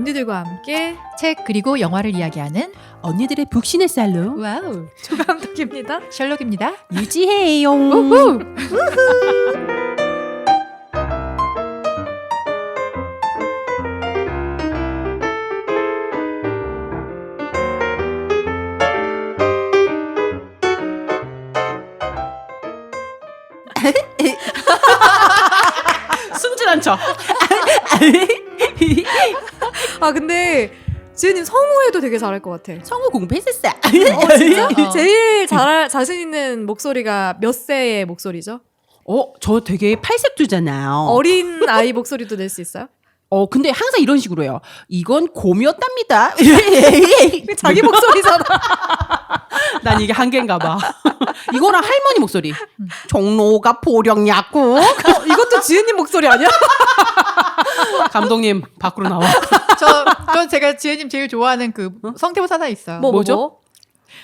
언니들과 함께 책 그리고 영화를 이야기하는 언니들의 북신의 살로 와우 조감독입니다. 셜록입니다. 유지해요. 우후! 순진한 척. 아 근데 지은님 성우에도 되게 잘할 것 같아. 성우 공부했었어. 진짜? 제일 잘할 자신 있는 목소리가 몇 세의 목소리죠? 저 되게 팔색조잖아요. 어린 아이 목소리도 낼 수 있어요? 근데 항상 이런 식으로 해요. 이건 곰이었답니다. 자기 목소리잖아. 난 이게 한계인가 봐. 이거랑 할머니 목소리. 종로가 보령약국. 이것도 지은님 목소리 아니야? 감독님 밖으로 나와. 저 제가 지혜님 제일 좋아하는 그 성대모사 하나 있어요. 뭐죠?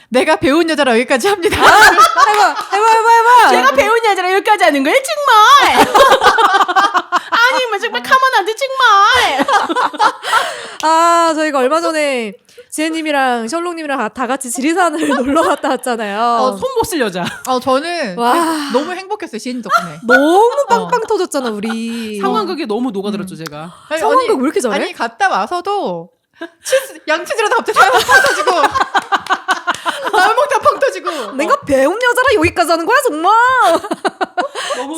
내가 배운 여자라 여기까지 합니다. 해봐. 제가 배운 여자랑 여기까지 하는 거예요? 정말. 아니 뭐 정말 가만한데 정말. 아 저희가 얼마 전에 지혜님이랑 셜록님이랑 다 같이 지리산을 놀러 갔다 왔잖아요. 손 못 쓸 여자. 저는 와. 너무 행복했어요. 지혜님 덕분에. 너무 빵빵 터졌잖아 우리. 상황극에 너무 녹아들었죠 제가. 아니, 상황극 왜 이렇게 잘해? 아니 갔다 와서도 양치질하다 갑자기 사람 펑 터지고 라면 먹다 펑 터지고 내가 배운 여자라 여기까지 하는 거야 정말.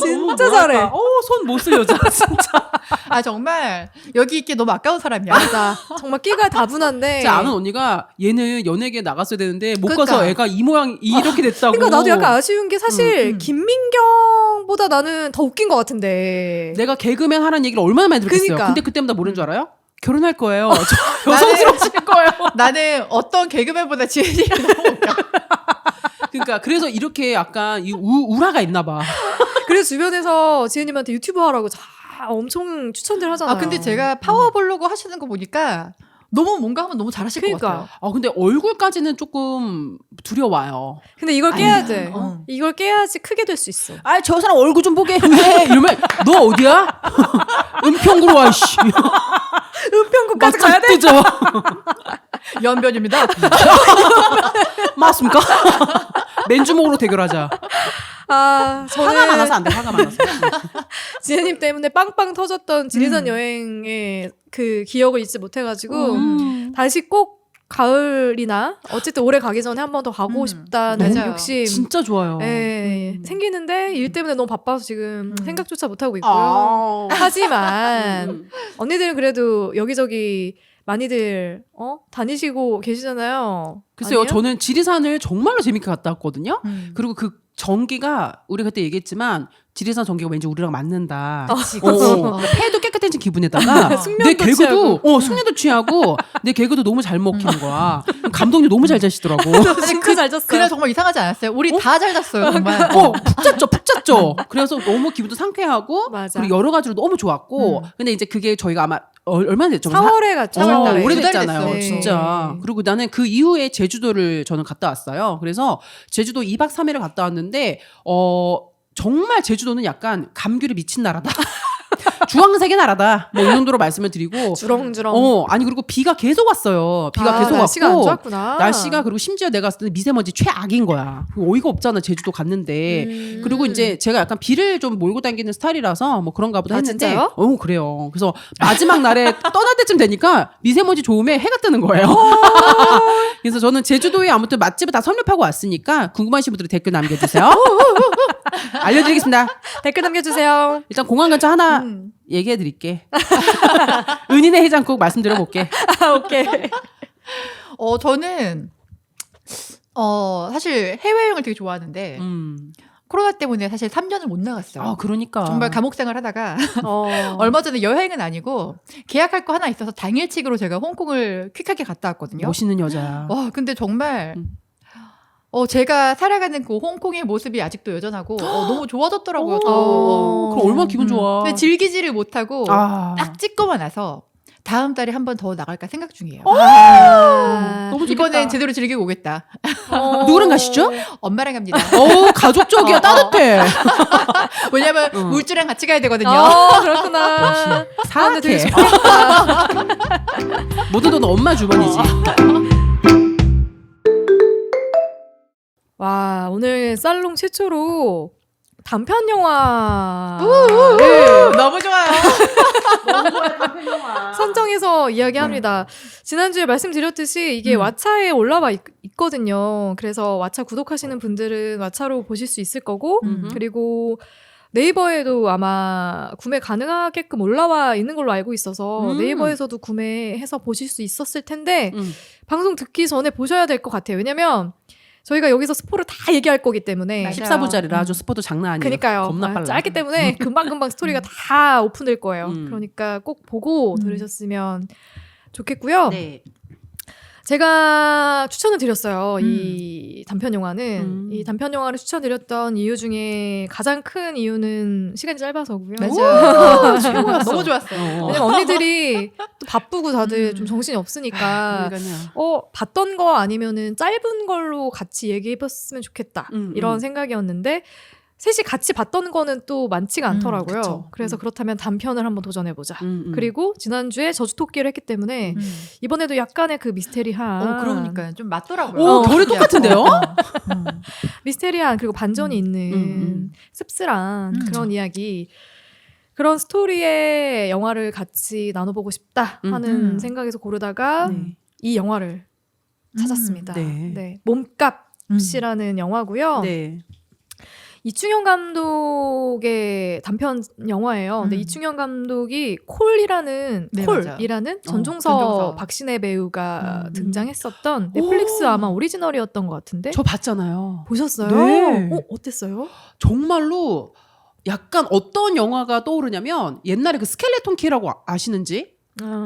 진짜 잘해. 손 못 쓸 여자 진짜. 아 정말 여기 있기 너무 아까운 사람이야. 맞아. 정말 끼가 다분한데. 제 아는 언니가 얘는 연예계에 나갔어야 되는데 못 그러니까. 가서 애가 이 모양 이렇게 됐다고. 그러니까 나도 약간 아쉬운 게 사실 음. 김민경보다 나는 더 웃긴 것 같은데. 내가 개그맨 하라는 얘기를 얼마나 많이 들었겠어요. 그러니까. 근데 그때마다 모르는 줄 알아요? 결혼할 거예요. 여성스러워질 거예요. 나는 어떤 개그맨보다 지혜님이 너무 웃겨. 그러니까 그래서 이렇게 약간 이 우라가 있나 봐. 그래서 주변에서 지혜님한테 유튜브 하라고 엄청 추천들 하잖아요. 아 근데 제가 파워블로그 하시는 거 보니까 너무 뭔가 하면 너무 잘하실 것 그러니까. 같아요. 근데 얼굴까지는 조금 두려워요. 근데 이걸 깨야 돼. 어. 이걸 깨야지 크게 될 수 있어. 저 사람 얼굴 좀 보게 해. 이러면 너 어디야? 은평구로 와 씨. 은평구까지 가야 돼? 뜨죠. 연변입니다. 맞습니까? 맨주먹으로 대결하자. 저는 화가 많아서 안 돼. 화가 많아서. 지혜님 때문에 빵빵 터졌던 지리산 여행의 그 기억을 잊지 못해가지고 다시 꼭 가을이나 어쨌든 올해 가기 전에 한 번 더 가고 싶다는 맞아요. 욕심 진짜 좋아요. 생기는데 일 때문에 너무 바빠서 지금 생각조차 못하고 있고요. 하지만 언니들은 그래도 여기저기 많이들 다니시고 계시잖아요. 글쎄요, 아니에요? 저는 지리산을 정말로 재밌게 갔다 왔거든요. 음. 그리고 그 전기가 우리 그때 얘기했지만 지리산 전기가 왠지 우리랑 맞는다. 그치. 폐도 깨끗해진 기분에다가 숙면도 내 개그도 취하고. 숙면도 취하고 내 개그도 너무 잘 먹히는 거야. 감독님 너무 잘 자시더라고. 진짜 잘 잤어요. 그래 정말 이상하지 않았어요? 우리 다 잘 잤어요 정말. 푹 잤죠. 그래서 너무 기분도 상쾌하고 맞아. 그리고 여러 가지로 너무 좋았고. 근데 이제 그게 저희가 아마 얼마나 됐죠? 4월에 갔죠. 4월에. 오래됐잖아요. 두 달 됐어요. 진짜. 그리고 나는 그 이후에 제주도를 저는 갔다 왔어요. 그래서 제주도 2박 3일을 갔다 왔는데 정말 제주도는 약간 감귤에 미친 나라다. 주황색의 나라다. 뭐 이 정도로 말씀을 드리고. 주렁주렁. 아니 그리고 비가 계속 왔어요. 비가 계속 날씨가 왔고. 안 좋았구나. 날씨가 그리고 심지어 내가 갔을 때는 미세먼지 최악인 거야. 어이가 없잖아. 제주도 갔는데. 그리고 이제 제가 약간 비를 좀 몰고 다니는 스타일이라서 뭐 그런가 보다 했는데. 진짜요? 그래요. 그래서 마지막 날에 떠날 때쯤 되니까 미세먼지 좋음에 해가 뜨는 거예요. 그래서 저는 제주도에 아무튼 맛집을 다 섭렵하고 왔으니까 궁금하신 분들은 댓글 남겨주세요. 알려드리겠습니다. 댓글 남겨주세요. 일단 공항 근처 하나 얘기해 드릴게. 은인의 해장국 말씀드려볼게. 오케이. 저는 사실 해외여행을 되게 좋아하는데 코로나 때문에 사실 3년을 못 나갔어요. 그러니까. 정말 감옥 생활 하다가 어. 얼마 전에 여행은 아니고 계약할 거 하나 있어서 당일치기로 제가 홍콩을 퀵하게 갔다 왔거든요. 멋있는 여자야. 와 근데 정말 제가 살아가는 그 홍콩의 모습이 아직도 여전하고 너무 좋아졌더라고요. 또. 그럼 얼마나 기분 좋아. 근데 즐기지를 못하고 딱 찍고만 나서 다음 달에 한 번 더 나갈까 생각 중이에요. 너무 좋겠다. 이번에 이번엔 제대로 즐기고 오겠다. 누구랑 가시죠? 엄마랑 갑니다. 가족적이야. 따뜻해. 왜냐면 울주랑 같이 가야 되거든요. 그렇구나. 사악해. 되게 좋겠다. 모든 돈 엄마 주머니지. 와, 오늘 살롱 최초로 단편 영화 너무 좋아요. 선정해서 이야기합니다. 지난주에 말씀드렸듯이 이게 왓챠에 올라와 있거든요. 그래서 왓챠 구독하시는 분들은 왓챠로 보실 수 있을 거고 그리고 네이버에도 아마 구매 가능하게끔 올라와 있는 걸로 알고 있어서 네이버에서도 구매해서 보실 수 있었을 텐데 방송 듣기 전에 보셔야 될 것 같아요. 왜냐면 저희가 여기서 스포를 다 얘기할 거기 때문에 맞아요. 14부짜리라 아주 스포도 장난 아니에요. 그러니까요. 겁나 빨라. 짧기 때문에 금방금방 스토리가 다 오픈될 거예요. 그러니까 꼭 보고 들으셨으면 좋겠고요. 네. 제가 추천을 드렸어요. 이 단편 영화는. 이 단편 영화를 추천드렸던 이유 중에 가장 큰 이유는 시간이 짧아서고요. 맞아요. 최고였어. 너무 좋았어요. 왜냐면 언니들이 또 바쁘고 다들 좀 정신이 없으니까 그러니까요. 봤던 거 아니면은 짧은 걸로 같이 얘기해봤으면 좋겠다. 이런 생각이었는데 셋이 같이 봤던 거는 또 많지가 않더라고요. 그쵸. 그래서 그렇다면 단편을 한번 도전해보자. 그리고 지난주에 저주토끼를 했기 때문에 이번에도 약간의 그 미스테리한 그러니까요. 좀 맞더라고요. 오, 결이 똑같은데요? 미스테리한 그리고 반전이 있는 씁쓸한 그런 이야기, 그런 스토리의 영화를 같이 나눠보고 싶다 하는 생각에서 고르다가 이 영화를 찾았습니다. 네. 몸값이라는 영화고요. 네. 이충현 감독의 단편 영화예요. 근데 이충현 감독이 콜이라는 전종서 박신혜 배우가 등장했었던 넷플릭스 아마 오리지널이었던 것 같은데. 저 봤잖아요. 보셨어요? 네. 어땠어요? 정말로 약간 어떤 영화가 떠오르냐면 옛날에 그 스켈레톤 키라고 아시는지?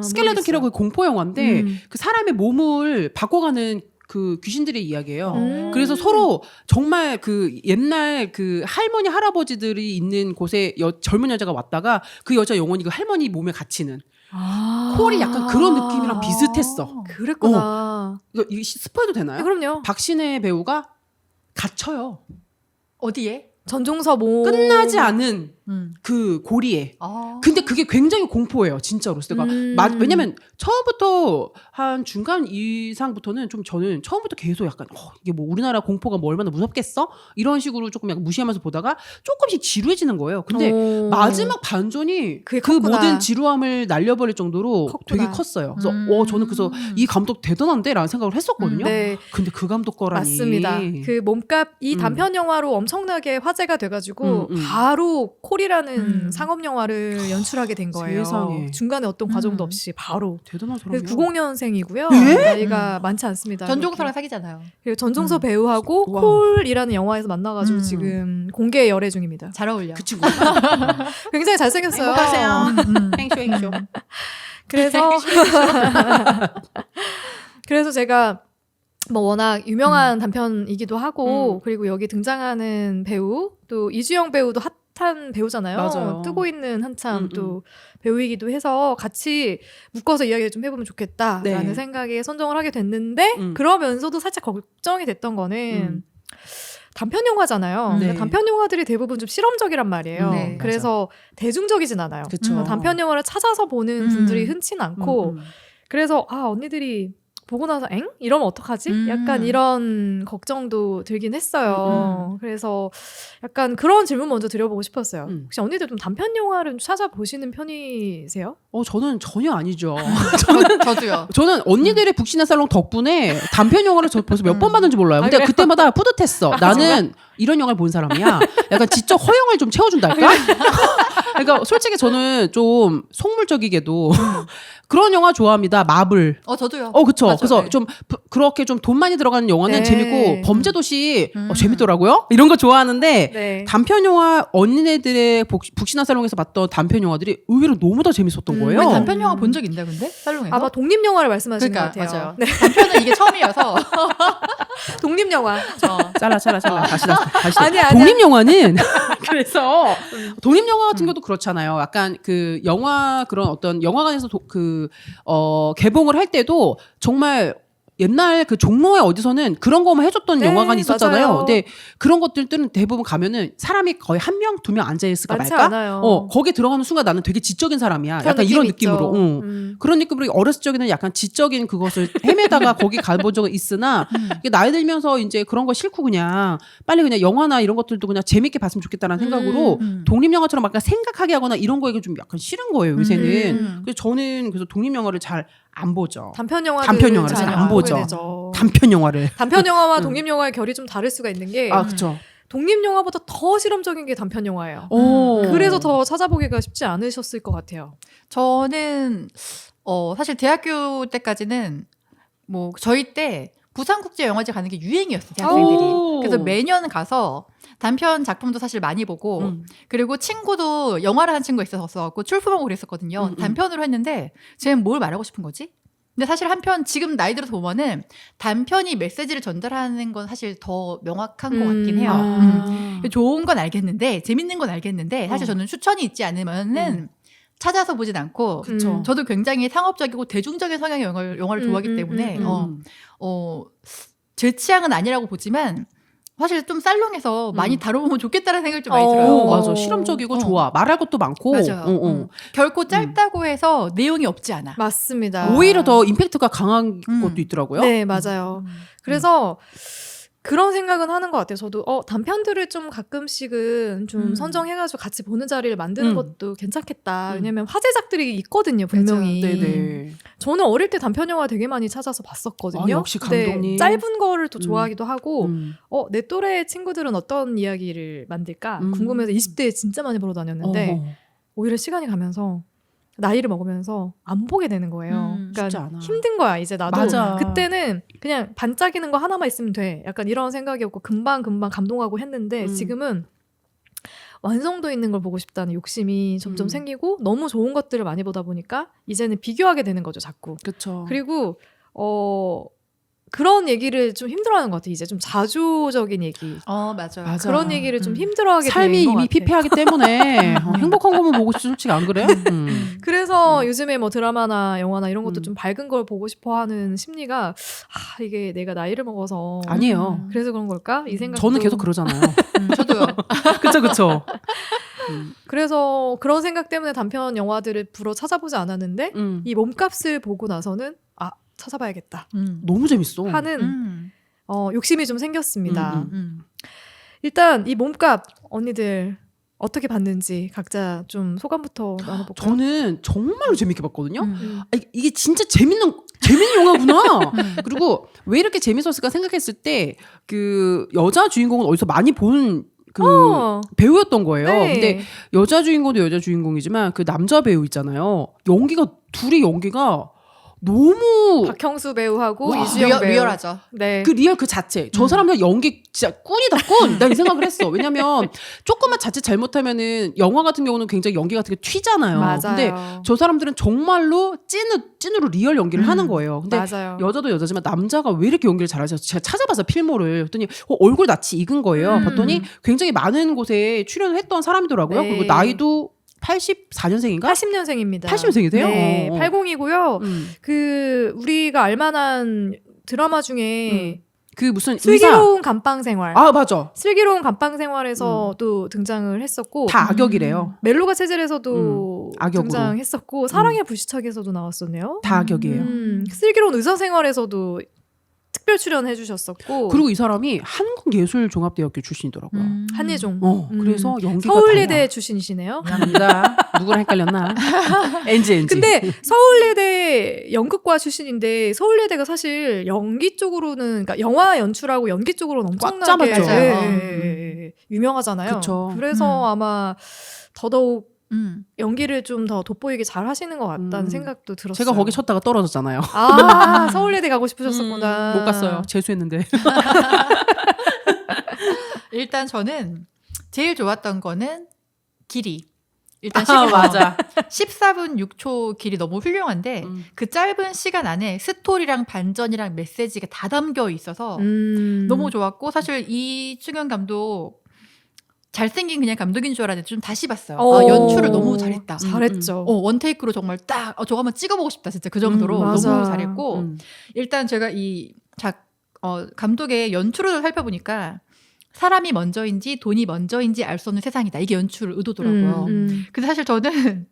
스켈레톤 키라고 공포 영화인데 그 사람의 몸을 바꿔가는 그 귀신들의 이야기예요. 그래서 서로 정말 그 옛날 그 할머니 할아버지들이 있는 곳에 젊은 여자가 왔다가 그 여자 영혼이 그 할머니 몸에 갇히는 콜이 약간 그런 느낌이랑 비슷했어. 그랬구나. 이거 스포해도 되나요? 그럼요. 박신혜 배우가 갇혀요. 어디에? 전종서 모 끝나지 않은 그 고리에. 근데 그게 굉장히 공포예요, 진짜로. 그래서 내가 왜냐면 처음부터 한 중간 이상부터는 좀 저는 처음부터 계속 약간 이게 뭐 우리나라 공포가 뭐 얼마나 무섭겠어? 이런 식으로 조금 약간 무시하면서 보다가 조금씩 지루해지는 거예요. 근데 마지막 반전이 그 모든 지루함을 날려버릴 정도로 컸구나. 되게 컸어요. 그래서 저는 그래서 이 감독 대단한데? 라는 생각을 했었거든요. 네. 근데 그 감독 거라니. 맞습니다. 그 몸값 이 단편 영화로 엄청나게 화제가 돼가지고 바로 콜이라는 상업 영화를 연출하게 된 거예요. 세상에. 중간에 어떤 과정도 없이 바로. 대단한 사람이야. 90년생이고요. 나이가 많지 않습니다. 전종서랑 사귀잖아요. 그리고 전종서 배우하고 와. 콜이라는 영화에서 만나가지고 지금 공개 열애 중입니다. 잘 어울려. 그 친구. 굉장히 잘생겼어요. 행쇼. 그래서 그래서 제가 뭐 워낙 유명한 단편이기도 하고 그리고 여기 등장하는 배우 또 이주영 배우도 핫한 배우잖아요. 맞아요. 뜨고 있는 한참 또 배우이기도 해서 같이 묶어서 이야기를 좀 해보면 좋겠다라는 생각에 선정을 하게 됐는데 그러면서도 살짝 걱정이 됐던 거는 단편 영화잖아요. 네. 그러니까 단편 영화들이 대부분 좀 실험적이란 말이에요. 네, 그래서 대중적이진 않아요. 그쵸. 단편 영화를 찾아서 보는 분들이 흔치는 않고 그래서 언니들이 보고 나서 엥? 이러면 어떡하지? 약간 이런 걱정도 들긴 했어요. 그래서 약간 그런 질문 먼저 드려보고 싶었어요. 혹시 언니들 좀 단편 영화를 좀 찾아보시는 편이세요? 저는 전혀 아니죠. 저도요. 저는 언니들의 북신의 살롱 덕분에 단편 영화를 저 벌써 몇 번 봤는지 몰라요. 근데 그때마다 뿌듯했어. 나는 이런 영화를 본 사람이야. 약간 지적 허영을 좀 채워준달까? 그러니까 솔직히 저는 좀 속물적이게도 그런 영화 좋아합니다. 마블. 저도요. 그쵸. 맞아, 그래서 네. 좀 그렇게 좀 돈 많이 들어가는 영화는 네. 재밌고 범죄도시 재밌더라고요. 이런 거 좋아하는데 네. 단편 영화 언니네들의 북신화 살롱에서 봤던 단편 영화들이 의외로 너무 다 재밌었던 거예요. 우리 단편 영화 본 적 있나요, 근데? 살롱에서? 아마 독립 영화를 말씀하시는 그러니까, 것 같아요. 맞아요. 네. 단편은 이게 처음이어서. 독립 영화. 잘라. 다시. 아니야. 독립 영화는 그래서 독립 영화 같은 것도 그렇잖아요. 약간 그 영화 그런 어떤 영화관에서 개봉을 할 때도 정말 옛날 그 종로에 어디서는 그런 거만 해줬던 네, 영화관이 있었잖아요. 맞아요. 근데 그런 것들은 대부분 가면은 사람이 거의 1명, 2명 앉아있을까 많지 말까? 않아요. 거기 들어가는 순간 나는 되게 지적인 사람이야. 그런 약간 이런 느낌이 있죠. 느낌으로. 그런 느낌으로 어렸을 적에는 약간 지적인 그것을 헤매다가 거기 가본 적은 있으나 이게 나이 들면서 이제 그런 거 싫고 그냥 빨리 그냥 영화나 이런 것들도 그냥 재밌게 봤으면 좋겠다는 생각으로 독립영화처럼 약간 생각하게 하거나 이런 거에 좀 약간 싫은 거예요, 요새는. 그래서 저는 그래서 독립영화를 잘 안 보죠. 단편 영화를 잘 안 보죠. 되죠. 단편 영화를. 단편 영화와 독립 영화의 결이 좀 다를 수가 있는 게 그쵸. 독립 영화보다 더 실험적인 게 단편 영화예요. 오. 그래서 더 찾아보기가 쉽지 않으셨을 것 같아요. 저는 사실 대학교 때까지는 뭐 저희 때 부산국제영화제 가는 게 유행이었어요, 대학생들이. 오. 그래서 매년 가서 단편 작품도 사실 많이 보고 그리고 친구도 영화를 한 친구가 있었었고 출품하고 그랬었거든요. 단편으로 했는데 쟤는 뭘 말하고 싶은 거지? 근데 사실 한편 지금 나이 들어서 보면은 단편이 메시지를 전달하는 건 사실 더 명확한 것 같긴 해요. 좋은 건 알겠는데 재밌는 건 알겠는데 사실 저는 추천이 있지 않으면은 찾아서 보진 않고 그쵸. 저도 굉장히 상업적이고 대중적인 성향의 영화를 좋아하기 때문에 제 취향은 아니라고 보지만 사실 좀 살롱해서 많이 다뤄보면 좋겠다는 생각이 좀 많이 들어요. 맞아. 실험적이고 좋아. 말할 것도 많고. 맞아요. 결코 짧다고 해서 내용이 없지 않아. 맞습니다. 오히려 더 임팩트가 강한 것도 있더라고요. 네, 맞아요. 그래서 그런 생각은 하는 것 같아요. 저도 단편들을 좀 가끔씩은 좀 선정해가지고 같이 보는 자리를 만드는 것도 괜찮겠다. 왜냐면 화제작들이 있거든요, 분명히. 네네. 저는 어릴 때 단편 영화 되게 많이 찾아서 봤었거든요. 역시 감독님. 짧은 거를 또 좋아하기도 하고 내 또래 친구들은 어떤 이야기를 만들까 궁금해서 20대에 진짜 많이 보러 다녔는데 오히려 시간이 가면서 나이를 먹으면서 안 보게 되는 거예요. 쉽지 그러니까 않아. 힘든 거야 이제 나도. 맞아. 그때는 그냥 반짝이는 거 하나만 있으면 돼. 약간 이런 생각이었고 금방 감동하고 했는데 지금은 완성도 있는 걸 보고 싶다는 욕심이 점점 생기고 너무 좋은 것들을 많이 보다 보니까 이제는 비교하게 되는 거죠 자꾸. 그렇죠. 그리고 그런 얘기를 좀 힘들어하는 것 같아요. 이제 좀 자조적인 얘기. 맞아요. 그런 얘기를 좀 힘들어하게 삶이 되는 것 이미 같아요. 피폐하기 때문에 행복한 것만 보고 싶지 솔직히 안 그래요? 그래서 요즘에 뭐 드라마나 영화나 이런 것도 좀 밝은 걸 보고 싶어하는 심리가 이게 내가 나이를 먹어서 아니에요. 그래서 그런 걸까? 이 생각. 저는 계속 그러잖아요. 저도요. 그쵸. 그래서 그런 생각 때문에 단편 영화들을 불어 찾아보지 않았는데 이 몸값을 보고 나서는 찾아봐야겠다 너무 재밌어. 하는 욕심이 좀 생겼습니다. 일단 이 몸값 언니들 어떻게 봤는지 각자 좀 소감부터 나눠볼까요? 저는 정말로 재밌게 봤거든요. 이게 진짜 재밌는 영화구나. 그리고 왜 이렇게 재밌었을까 생각했을 때 그 여자 주인공은 어디서 많이 본 그 배우였던 거예요. 네. 근데 여자 주인공도 여자 주인공이지만 그 남자 배우 있잖아요. 둘이 연기가 너무 박형수 배우하고 와, 이주영 배우. 리얼하죠. 네. 그 리얼 그 자체. 저 사람들 연기 진짜 꾼이다 꾼. 나 이 생각을 했어. 왜냐면 조금만 자칫 잘못하면은 영화 같은 경우는 굉장히 연기가 되게 튀잖아요. 맞아요. 근데 저 사람들은 정말로 찐으로 리얼 연기를 하는 거예요. 근데 맞아요. 여자도 여자지만 남자가 왜 이렇게 연기를 잘하지? 제가 찾아봐서 필모를 했더니 얼굴 낯이 익은 거예요. 봤더니 굉장히 많은 곳에 출연을 했던 사람이더라고요. 네. 그리고 나이도 84년생인가? 80년생입니다. 80년생이세요? 네, 80이고요. 그 우리가 알만한 드라마 중에 그 무슨 의사. 슬기로운 감방 생활. 맞아. 슬기로운 감방 생활에서도 등장을 했었고 다 악역이래요. 멜로가 체질에서도 악역으로. 등장했었고 사랑의 불시착에서도 나왔었네요. 다 악역이에요. 슬기로운 의사 생활에서도 특별 출연해 주셨었고 그리고 이 사람이 한국예술종합대학교 출신이더라고요. 한예종. 그래서 연기가 서울예대 달라. 출신이시네요. 감사합니다. 누구랑 헷갈렸나? NG. 근데 서울예대 연극과 출신인데 서울예대가 사실 연기 쪽으로는 그러니까 영화 연출하고 연기 쪽으로는 엄청나게 꽉 잡았죠. 유명하잖아요. 그쵸. 그래서 아마 더더욱 연기를 좀 더 돋보이게 잘 하시는 것 같다는 생각도 들었어요. 제가 거기 쳤다가 떨어졌잖아요. 서울예대 가고 싶으셨었구나. 못 갔어요. 재수했는데. 일단 저는 제일 좋았던 거는 길이. 일단 맞아. 14분 6초 길이 너무 훌륭한데 그 짧은 시간 안에 스토리랑 반전이랑 메시지가 다 담겨 있어서 너무 좋았고 사실 이충현 감독 잘생긴 그냥 감독인 줄 알았는데 좀 다시 봤어요. 어. 아, 연출을 너무 잘했다. 잘했죠. 원테이크로 정말 딱 저거 한번 찍어보고 싶다. 진짜 그 정도로 맞아. 너무 잘했고 일단 제가 감독의 연출을 살펴보니까 사람이 먼저인지 돈이 먼저인지 알 수 없는 세상이다. 이게 연출 의도더라고요. 근데 사실 저는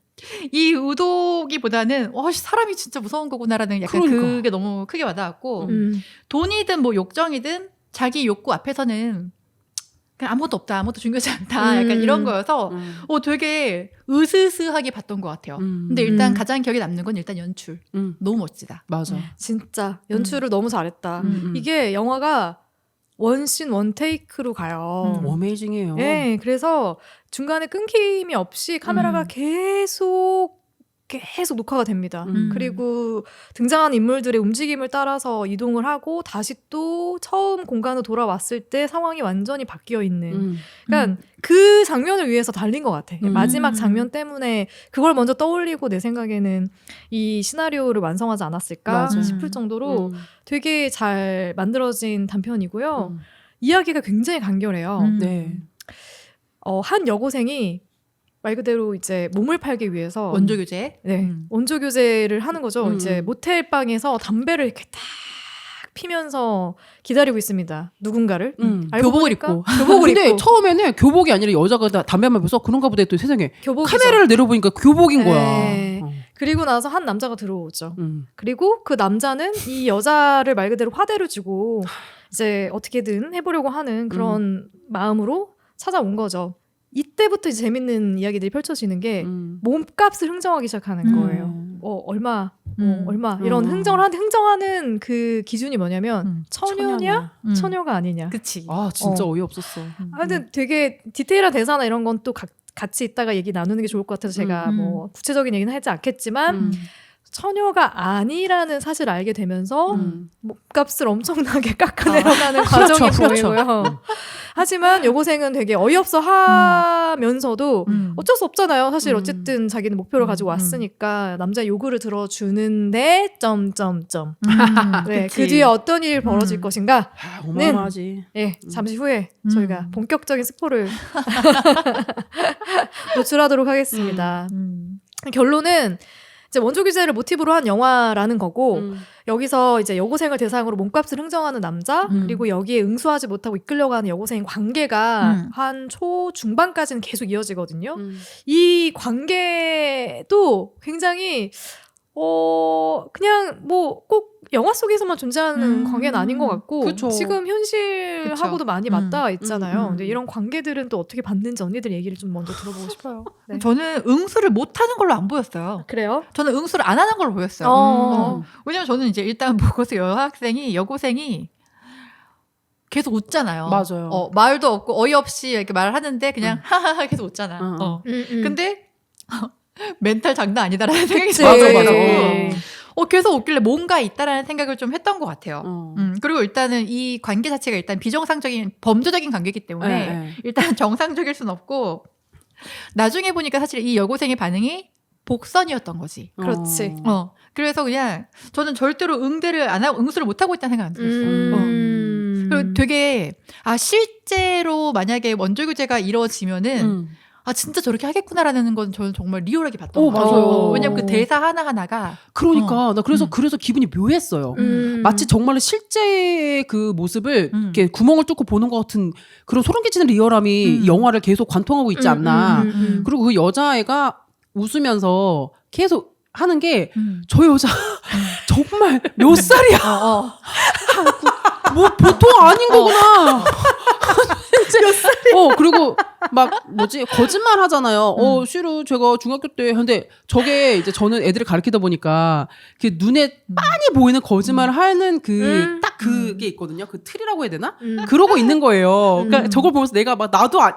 이 의도기보다는 사람이 진짜 무서운 거구나라는 약간 그러니까. 그게 너무 크게 와닿았고 돈이든 뭐 욕정이든 자기 욕구 앞에서는 그냥 아무것도 없다. 아무것도 중요하지 않다. 약간 이런 거여서 되게 으스스하게 봤던 것 같아요. 근데 일단 가장 기억에 남는 건 일단 연출. 너무 멋지다. 맞아. 진짜 연출을 너무 잘했다. 음. 이게 영화가 원씬 원테이크로 가요. 어메이징해요. 네, 그래서 중간에 끊김이 없이 카메라가 계속 녹화가 됩니다. 그리고 등장하는 인물들의 움직임을 따라서 이동을 하고 다시 또 처음 공간으로 돌아왔을 때 상황이 완전히 바뀌어 있는. 그러니까 그 장면을 위해서 달린 것 같아. 마지막 장면 때문에 그걸 먼저 떠올리고 내 생각에는 이 시나리오를 완성하지 않았을까 맞아. 싶을 정도로 되게 잘 만들어진 단편이고요. 이야기가 굉장히 간결해요. 네. 한 여고생이 말 그대로 이제 몸을 팔기 위해서 원조 교재. 네, 원조 교제를 하는 거죠. 이제 음. 모텔 방에서 담배를 이렇게 딱 피면서 기다리고 있습니다. 누군가를. 알고 교복을 보니까 입고. 교복을 근데 입고. 처음에는 교복이 아니라 여자가 담배만 피워서 그런가 보다 했더니 세상에 교복이죠. 카메라를 내려보니까 교복인 거야. 네. 그리고 나서 한 남자가 들어오죠. 음. 그리고 그 남자는 이 여자를 말 그대로 화대로 주고 이제 어떻게든 해보려고 하는 그런 마음으로 찾아온 거죠. 이때부터 이제 재밌는 이야기들이 펼쳐지는 게 몸값을 흥정하기 시작하는 거예요. 얼마, 얼마 이런 흥정하는 그 기준이 뭐냐면 처녀냐, 처녀가 아니냐. 그치. 아 진짜 어이없었어. 하여튼 되게 디테일한 대사나 이런 건 또 같이 이따가 얘기 나누는 게 좋을 것 같아서 제가 뭐 구체적인 얘기는 하지 않겠지만 처녀가 아니라는 사실을 알게 되면서 몸값을 엄청나게 깎아내려가는 과정이 그렇죠. 보이고요. 하지만 여고생은 되게 어이없어 하면서도 어쩔 수 없잖아요. 사실 어쨌든 자기는 목표를 가지고 왔으니까 남자의 요구를 들어주는데 점점점. 네, 그 뒤에 어떤 일이 벌어질 것인가? 아, 어마어마하지. 네, 잠시 후에 저희가 본격적인 스포를 노출하도록 하겠습니다. 결론은 이제 원조 규제를 모티브로 한 영화라는 거고 여기서 이제 여고생을 대상으로 몸값을 흥정하는 남자 그리고 여기에 응수하지 못하고 이끌려가는 여고생의 관계가 한 초중반까지는 계속 이어지거든요. 이 관계도 굉장히 그냥 뭐 꼭 영화 속에서만 존재하는 관계는 아닌 것 같고 그쵸. 지금 현실하고도 많이 맞닿아 있잖아요. 근데 이런 관계들은 또 어떻게 받는지 언니들 얘기를 좀 먼저 들어보고 싶어요. 네. 저는 응수를 못하는 걸로 안 보였어요. 그래요? 저는 응수를 안 하는 걸로 보였어요. 왜냐면 저는 이제 일단 보고서 여고생이 계속 웃잖아요. 맞아요. 말도 없고 어이없이 이렇게 말을 하는데 그냥 하하하 계속 웃잖아. 근데 멘탈 장난 아니다라는 생각이 들어서 계속 웃길래 뭔가 있다라는 생각을 좀 했던 것 같아요. 그리고 일단은 이 관계 자체가 일단 비정상적인 범죄적인 관계이기 때문에 일단 정상적일 순 없고 나중에 보니까 사실 이 여고생의 반응이 복선이었던 거지. 그렇지. 그래서 그냥 저는 절대로 응대를 안 하고 응수를 못 하고 있다는 생각 안 들었어요. 그리고 되게 실제로 만약에 원조 규제가 이루어지면은 진짜 저렇게 하겠구나라는 건 저는 정말 리얼하게 봤던 것 같아요. 맞아요. 왜냐면 그 대사 하나하나가 그러니까 나 그래서 기분이 묘했어요. 마치 정말로 실제 그 모습을 이렇게 구멍을 뚫고 보는 것 같은 그런 소름 끼치는 리얼함이 이 영화를 계속 관통하고 있지 않나. 그리고 그 여자애가 웃으면서 계속 하는 게 저 여자 정말 몇 살이야? 뭐 보통 아닌 거구나. 몇 살이야? 그리고 막 거짓말 하잖아요. 실은 제가 중학교 때 근데 저게 이제 저는 애들을 가르치다 보니까 그 눈에 빤히 보이는 거짓말을 하는 딱 그게 있거든요. 그 틀이라고 해야 되나? 그러고 있는 거예요. 그러니까 저걸 보면서 내가 막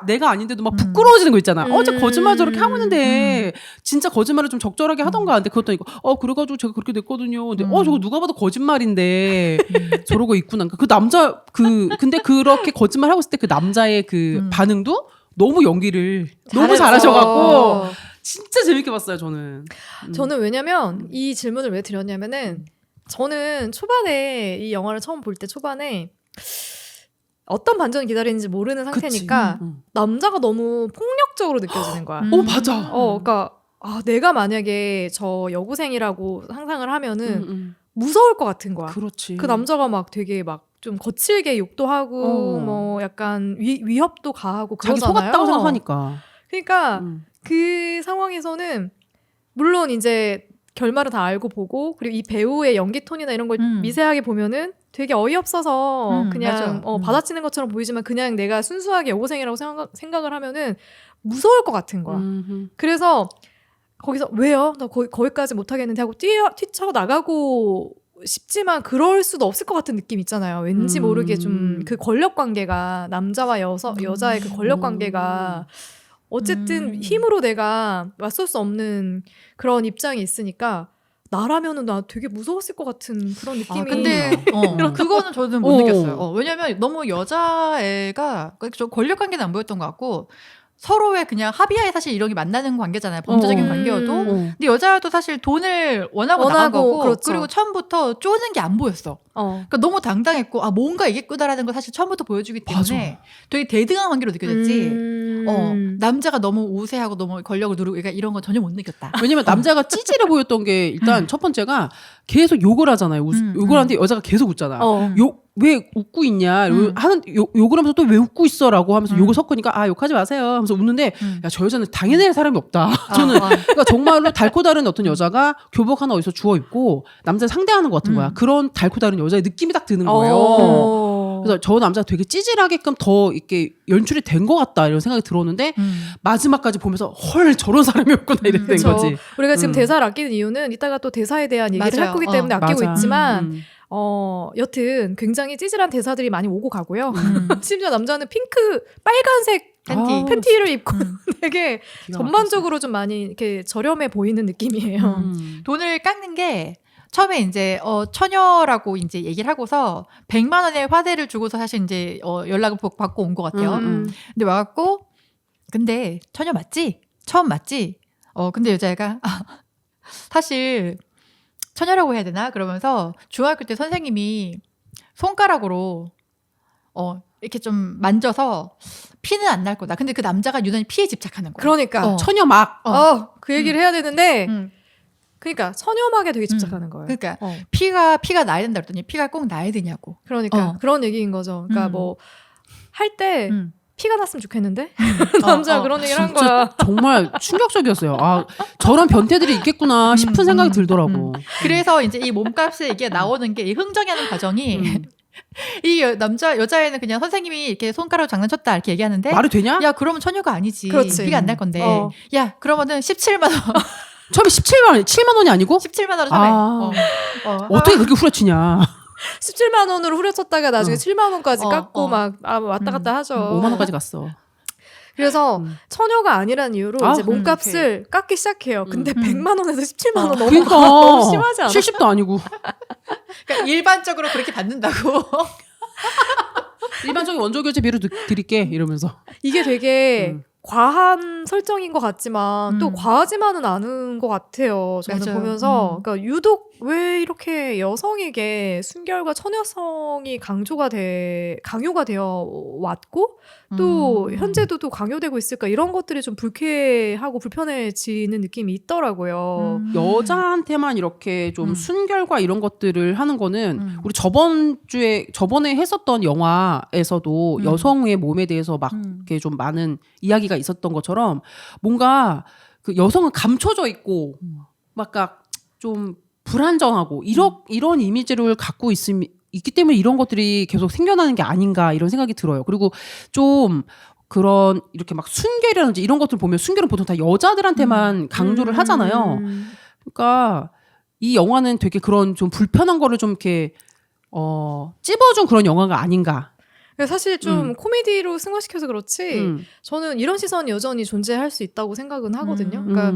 내가 아닌데도 막 부끄러워지는 거 있잖아. 저 거짓말 저렇게 하고 있는데 진짜 거짓말을 좀 적절하게 하던가. 근데 그것도 아니고 그래가지고 제가 그렇게 됐거든요. 근데 저거 누가 봐도 거짓말인데 저러고 있구나. 그 남자 근데 그렇게 거짓말 하고 있을 때 그 남자의 그 반응도 너무 연기를 너무 잘하셔갖고 진짜 재밌게 봤어요. 저는 왜냐면 이 질문을 왜 드렸냐면은 저는 초반에 이 영화를 처음 볼 때 초반에 어떤 반전이 기다리는지 모르는 상태니까 남자가 너무 폭력적으로 느껴지는 거야. 맞아. 그러니까 내가 만약에 저 여고생이라고 상상을 하면은 무서울 것 같은 거야. 그렇지. 그 남자가 막 되게 막 좀 거칠게 욕도 하고 뭐 약간 위협도 가하고 자기 그러잖아요. 속았다고 생각하니까. 그러니까 그 상황에서는 물론 이제 결말을 다 알고 보고 그리고 이 배우의 연기 톤이나 이런 걸 미세하게 보면은 되게 어이없어서 그냥 받아치는 것처럼 보이지만 그냥 내가 순수하게 여고생이라고 생각을 하면은 무서울 것 같은 거야. 그래서 거기서 왜요? 나 거기까지 못하겠는데 하고 뛰쳐 나가고 싶지만 그럴 수도 없을 것 같은 느낌 있잖아요. 왠지 모르게 좀 그 권력 관계가 남자와 여자의 그 권력 관계가 어쨌든 힘으로 내가 맞설 수 없는 그런 입장이 있으니까 나라면은 나 되게 무서웠을 것 같은 그런 느낌이. 근데 그거는 저는 못 느꼈어요. 왜냐면 너무 여자애가 좀 권력 관계는 안 보였던 것 같고 서로의 그냥 합의하에 사실 이런 게 만나는 관계잖아요. 범죄적인 관계여도. 근데 여자도 사실 돈을 원하고 나간 거고 그렇죠. 그리고 처음부터 쪼는 게 안 보였어. 그러니까 너무 당당했고 뭔가 이겠구나라는 걸 사실 처음부터 보여주기 때문에 맞아. 되게 대등한 관계로 느껴졌지. 남자가 너무 우세하고 너무 권력을 누르고 그러니까 이런 건 전혀 못 느꼈다. 왜냐면 남자가 찌질해 보였던 게 일단 첫 번째가 계속 욕을 하잖아요. 욕을 하는데 여자가 계속 웃잖아. 왜 웃고 있냐 하는 욕을 하면서 또 왜 웃고 있어라고 하면서 욕을 섞으니까 욕하지 마세요 하면서 웃는데 야, 저 여자는 당해낼 사람이 없다. 저는 그러니까 정말로 달고 다른 어떤 여자가 교복 하나 어디서 주워 입고 남자 상대하는 것 같은 거야. 그런 달고 다른 여자의 느낌이 딱 드는 거예요. 그래서 저 남자가 되게 찌질하게끔 더 이렇게 연출이 된 것 같다 이런 생각이 들었는데 마지막까지 보면서 헐 저런 사람이었구나 이렇게 된 거지. 우리가 지금 대사를 아끼는 이유는 이따가 또 대사에 대한 얘기를 맞아요. 할 거기 때문에 아끼고 맞아. 있지만 여튼 굉장히 찌질한 대사들이 많이 오고 가고요. 심지어 남자는 빨간색 팬티를 입고 되게 전반적으로 좀 많이 이렇게 저렴해 보이는 느낌이에요. 돈을 깎는 게 처음에 이제 처녀라고 이제 얘기를 하고서 100만 원의 화대를 주고서 사실 이제 연락을 받고 온 것 같아요. 근데 와갖고 근데 처녀 맞지? 처음 맞지? 근데 여자애가 사실 처녀라고 해야 되나? 그러면서 중학교 때 선생님이 손가락으로 이렇게 좀 만져서 피는 안 날 거다. 근데 그 남자가 유난히 피에 집착하는 거야. 그러니까 처녀 막 그 얘기를 해야 되는데 그러니까 처녀막에 되게 집착하는 거예요. 그러니까 피가 나야 된다 그랬더니 피가 꼭 나야 되냐고. 그러니까 그런 얘기인 거죠. 그러니까 뭐 할 때 피가 났으면 좋겠는데 남자가 그런 얘기를 한 거야. 정말 충격적이었어요. 저런 변태들이 있겠구나 싶은 생각이 들더라고. 그래서 이제 이 몸값에 이게 나오는 게 이 흥정하는 과정이 이 여자애는 그냥 선생님이 이렇게 손가락으로 장난쳤다 이렇게 얘기하는데 말이 되냐? 야 그러면 처녀가 아니지. 그렇지. 피가 안 날 건데. 야 그러면은 17만 원. 처음에 17만 원, 7만 원이 아니고? 17만 원을 사네. 어떻게 그렇게 후려치냐. 17만 원으로 후려쳤다가 나중에 7만 원까지 깎고 막 왔다 갔다 하죠. 5만 원까지 갔어. 그래서 처녀가 아니라는 이유로 이제 몸값을 깎기 시작해요. 근데 100만 원에서 17만 원 그러니까. 너무 심하지 않아? 70도 아니고. 그러니까 일반적으로 그렇게 받는다고. 일반적인 원조 결제비로 드릴게 이러면서. 이게 되게 과한 설정인 것 같지만 또 과하지만은 않은 것 같아요. 저는 맞아요. 보면서 그러니까 유독 왜 이렇게 여성에게 순결과 처녀성이 강요가 되어 왔고 또 현재도 또 강요되고 있을까 이런 것들이 좀 불쾌하고 불편해지는 느낌이 있더라고요. 여자한테만 이렇게 좀 순결과 이런 것들을 하는 거는 우리 저번에 했었던 영화에서도 여성의 몸에 대해서 막 이렇게 좀 많은 이야기가 있었던 것처럼 뭔가 그 여성은 감춰져 있고 막 좀 불안정하고 이런 이미지를 갖고 있기 때문에 이런 것들이 계속 생겨나는 게 아닌가 이런 생각이 들어요. 그리고 좀 그런 이렇게 막 순결이라든지 이런 것들 보면 순결은 보통 다 여자들한테만 강조를 하잖아요. 그러니까 이 영화는 되게 그런 좀 불편한 거를 좀 이렇게 찝어준 그런 영화가 아닌가. 사실 좀 코미디로 승화시켜서 그렇지 저는 이런 시선이 여전히 존재할 수 있다고 생각은 하거든요. 그러니까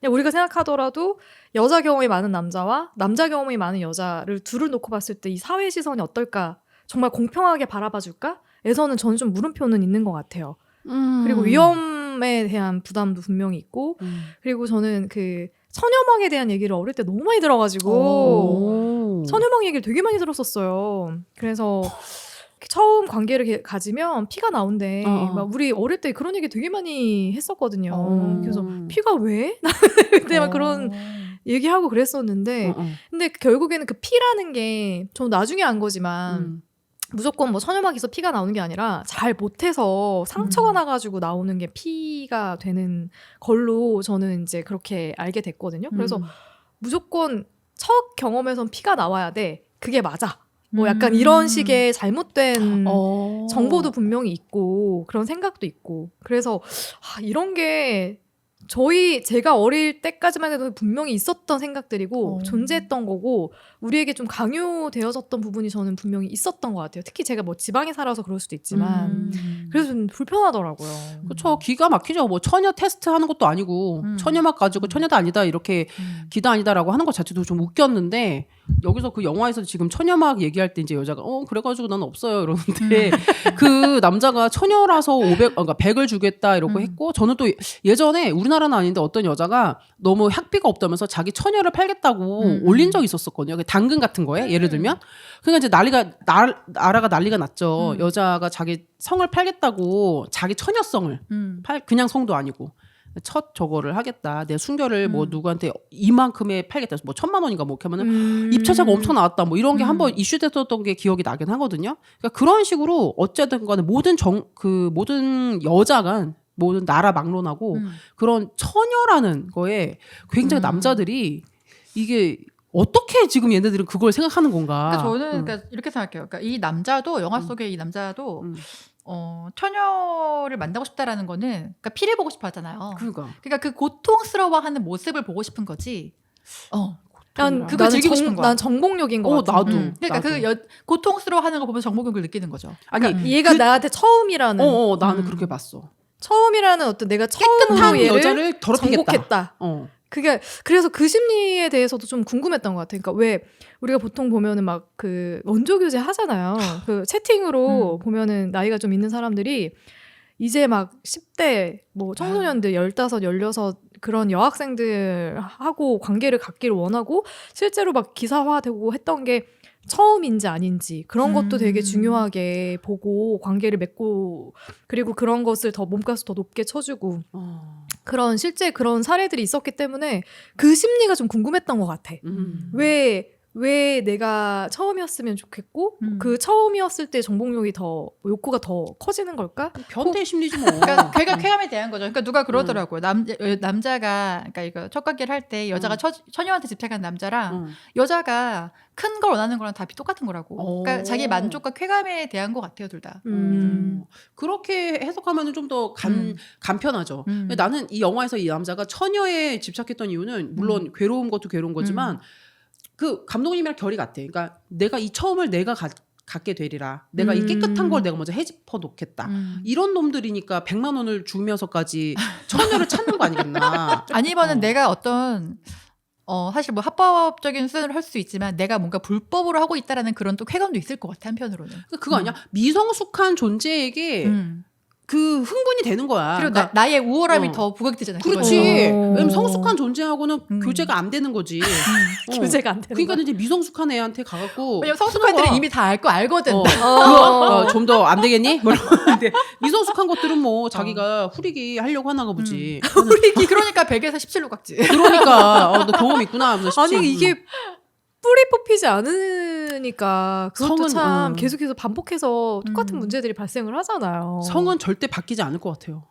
그냥 우리가 생각하더라도 여자 경험이 많은 남자와 남자 경험이 많은 여자를 둘을 놓고 봤을 때 이 사회 시선이 어떨까? 정말 공평하게 바라봐줄까? 에서는 저는 좀 물음표는 있는 것 같아요. 그리고 위험에 대한 부담도 분명히 있고 그리고 저는 그 처녀망에 대한 얘기를 어릴 때 너무 많이 들어가지고 처녀망 얘기를 되게 많이 들었었어요. 그래서 처음 관계를 가지면 피가 나온대. 어. 막 우리 어릴 때 그런 얘기 되게 많이 했었거든요. 어. 그래서 피가 왜? 그때 막 그런 얘기하고 그랬었는데 근데 결국에는 그 피라는 게 저 나중에 안 거지만 무조건 뭐 천연막에서 피가 나오는 게 아니라 잘 못해서 상처가 나가지고 나오는 게 피가 되는 걸로 저는 이제 그렇게 알게 됐거든요. 그래서 무조건 첫 경험에선 피가 나와야 돼. 그게 맞아. 뭐 약간 이런 식의 잘못된 정보도 분명히 있고 그런 생각도 있고 그래서 이런 게 제가 어릴 때까지만 해도 분명히 있었던 생각들이고 존재했던 거고 우리에게 좀 강요되어졌던 부분이 저는 분명히 있었던 것 같아요. 특히 제가 뭐 지방에 살아서 그럴 수도 있지만 그래서 좀 불편하더라고요. 그렇죠. 기가 막히죠. 뭐 처녀 테스트 하는 것도 아니고 처녀막 가지고 처녀다 아니다 이렇게 기다 아니다라고 하는 것 자체도 좀 웃겼는데 여기서 그 영화에서 지금 처녀막 얘기할 때 이제 여자가 그래가지고 나는 없어요 이러는데 그 남자가 처녀라서 100을 주겠다 이러고 했고 저는 또 예전에 우리나라는 아닌데 어떤 여자가 너무 학비가 없다면서 자기 처녀를 팔겠다고 올린 적이 있었거든요. 당근 같은 거에 예를 들면 그러니까 이제 나라가 난리가 났죠. 여자가 자기 성을 팔겠다고 자기 처녀성을 그냥 성도 아니고 첫 저거를 하겠다. 내 순결을 뭐 누구한테 이만큼에 팔겠다. 뭐 1,000만 원인가 뭐 이렇게 하면은 입찰자가 엄청 나왔다. 뭐 이런 게 한번 이슈됐었던 게 기억이 나긴 하거든요. 그러니까 그런 식으로 어쨌든 간에 모든 여자가 모든 나라 막론하고 그런 처녀라는 거에 굉장히 남자들이 이게 어떻게 지금 얘네들은 그걸 생각하는 건가? 그러니까 저는 그러니까 이렇게 생각해요. 그러니까 이 남자도 영화 속의 이 남자도 처녀를 만나고 싶다라는 거는 그러니까 피를 보고 싶어 하잖아요. 그러니까 그 고통스러워하는 모습을 보고 싶은 거지. 그걸 즐기고 싶은 거야. 난 정복력인 거 같아. 나도. 그러니까 그 고통스러워하는 거 보면 정복력을 느끼는 거죠. 그러니까 얘가 나한테 처음이라는. 나는 그렇게 봤어. 처음이라는 어떤 내가 깨끗한 얘를 여자를 더럽히겠다. 정복했다. 그래서 그 심리에 대해서도 좀 궁금했던 것 같아요. 그러니까 왜 우리가 보통 보면은 막 그 원조 교제 하잖아요. 그 채팅으로 보면은 나이가 좀 있는 사람들이 이제 막 10대 뭐 청소년들 15, 16 그런 여학생들하고 관계를 갖기를 원하고 실제로 막 기사화되고 했던 게 처음인지 아닌지 그런 것도 되게 중요하게 보고 관계를 맺고 그리고 그런 것을 더 몸값을 더 높게 쳐주고 실제 그런 사례들이 있었기 때문에 그 심리가 좀 궁금했던 것 같아. 왜 내가 처음이었으면 좋겠고 그 처음이었을 때 정복력이 더 욕구가 더 커지는 걸까? 변태 심리지 뭐. 그러니까 쾌감에 대한 거죠. 그러니까 누가 그러더라고요. 남자가 그러니까 이거 첫 관계를 할 때 여자가 처녀한테 집착한 남자랑 여자가 큰 걸 원하는 거랑 다 똑같은 거라고. 그러니까 자기 만족과 쾌감에 대한 것 같아요, 둘 다. 그렇게 해석하면 좀 더 간편하죠. 나는 이 영화에서 이 남자가 처녀에 집착했던 이유는 물론 괴로운 것도 괴로운 거지만 그 감독님이랑 결이 같아. 그러니까 내가 이 처음을 내가 갖게 되리라. 내가 이 깨끗한 걸 내가 먼저 헤집어 놓겠다. 이런 놈들이니까 100만 원을 주면서까지 처녀를 찾는 거 아니겠나. 아니면은 내가 어떤 사실 뭐 합법적인 수단으로 할 수 있지만 내가 뭔가 불법으로 하고 있다라는 그런 또 쾌감도 있을 것 같아 한편으로는. 그거 아니야? 미성숙한 존재에게 그 흥분이 되는 거야. 그리고 나의 우월함이 더 부각이 되잖아. 그렇지. 왜냐면 성숙한 존재하고는 교제가 안 되는 거지. 교제가 안 되는 그러니까 이제 미성숙한 애한테 가가지고 왜냐면 성숙한 애들은 이미 다 알거든. 좀 더 안 되겠니? 근데 미성숙한 것들은 뭐 자기가 후리기 하려고 하나 보지. 후리기. 그러니까 100에서 17로 깎지. 그러니까 너 경험 있구나 하면서 17. 아니 이게 뿌리 뽑히지 않으니까 그것도 성은, 참 계속해서 반복해서 똑같은 문제들이 발생을 하잖아요. 성은 절대 바뀌지 않을 것 같아요.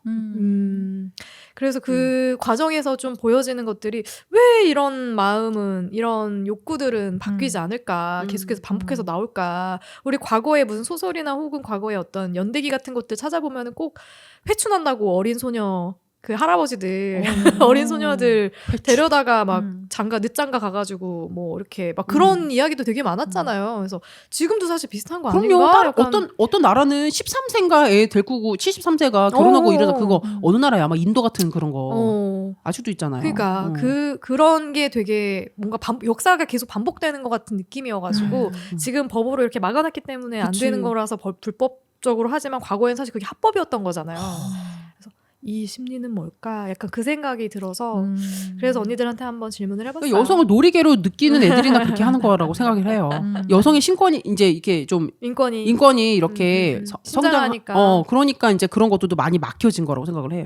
그래서 그 과정에서 좀 보여지는 것들이 왜 이런 마음은 이런 욕구들은 바뀌지 않을까 계속해서 반복해서 나올까. 우리 과거에 무슨 소설이나 혹은 과거에 어떤 연대기 같은 것들 찾아보면 꼭 회춘한다고 어린 소녀 그 할아버지들 어린 소녀들 데려다가 막 늦장가 가가지고 뭐 이렇게 막 그런 이야기도 되게 많았잖아요. 그래서 지금도 사실 비슷한 거 그럼요. 아닌가? 어떤 나라는 13세인가 애 데리고 73세가 결혼하고 이러다 그거 어느 나라야? 아마 인도 같은 그런 거 아직도 있잖아요. 그러니까 그런 게 되게 뭔가 역사가 계속 반복되는 것 같은 느낌이어가지고 지금 법으로 이렇게 막아놨기 때문에 안 되는 거라서 불법적으로 하지만 과거엔 사실 그게 합법이었던 거잖아요. 그래서 이 심리는 뭘까? 약간 그 생각이 들어서 그래서 언니들한테 한번 질문을 해봤어요. 그러니까 여성을 놀이개로 느끼는 애들이나 그렇게 하는 거라고 생각을 해요. 여성의 신권이 이제 이게 좀 인권이 이렇게 신장하니까. 그러니까 이제 그런 것들도 많이 막혀진 거라고 생각을 해요.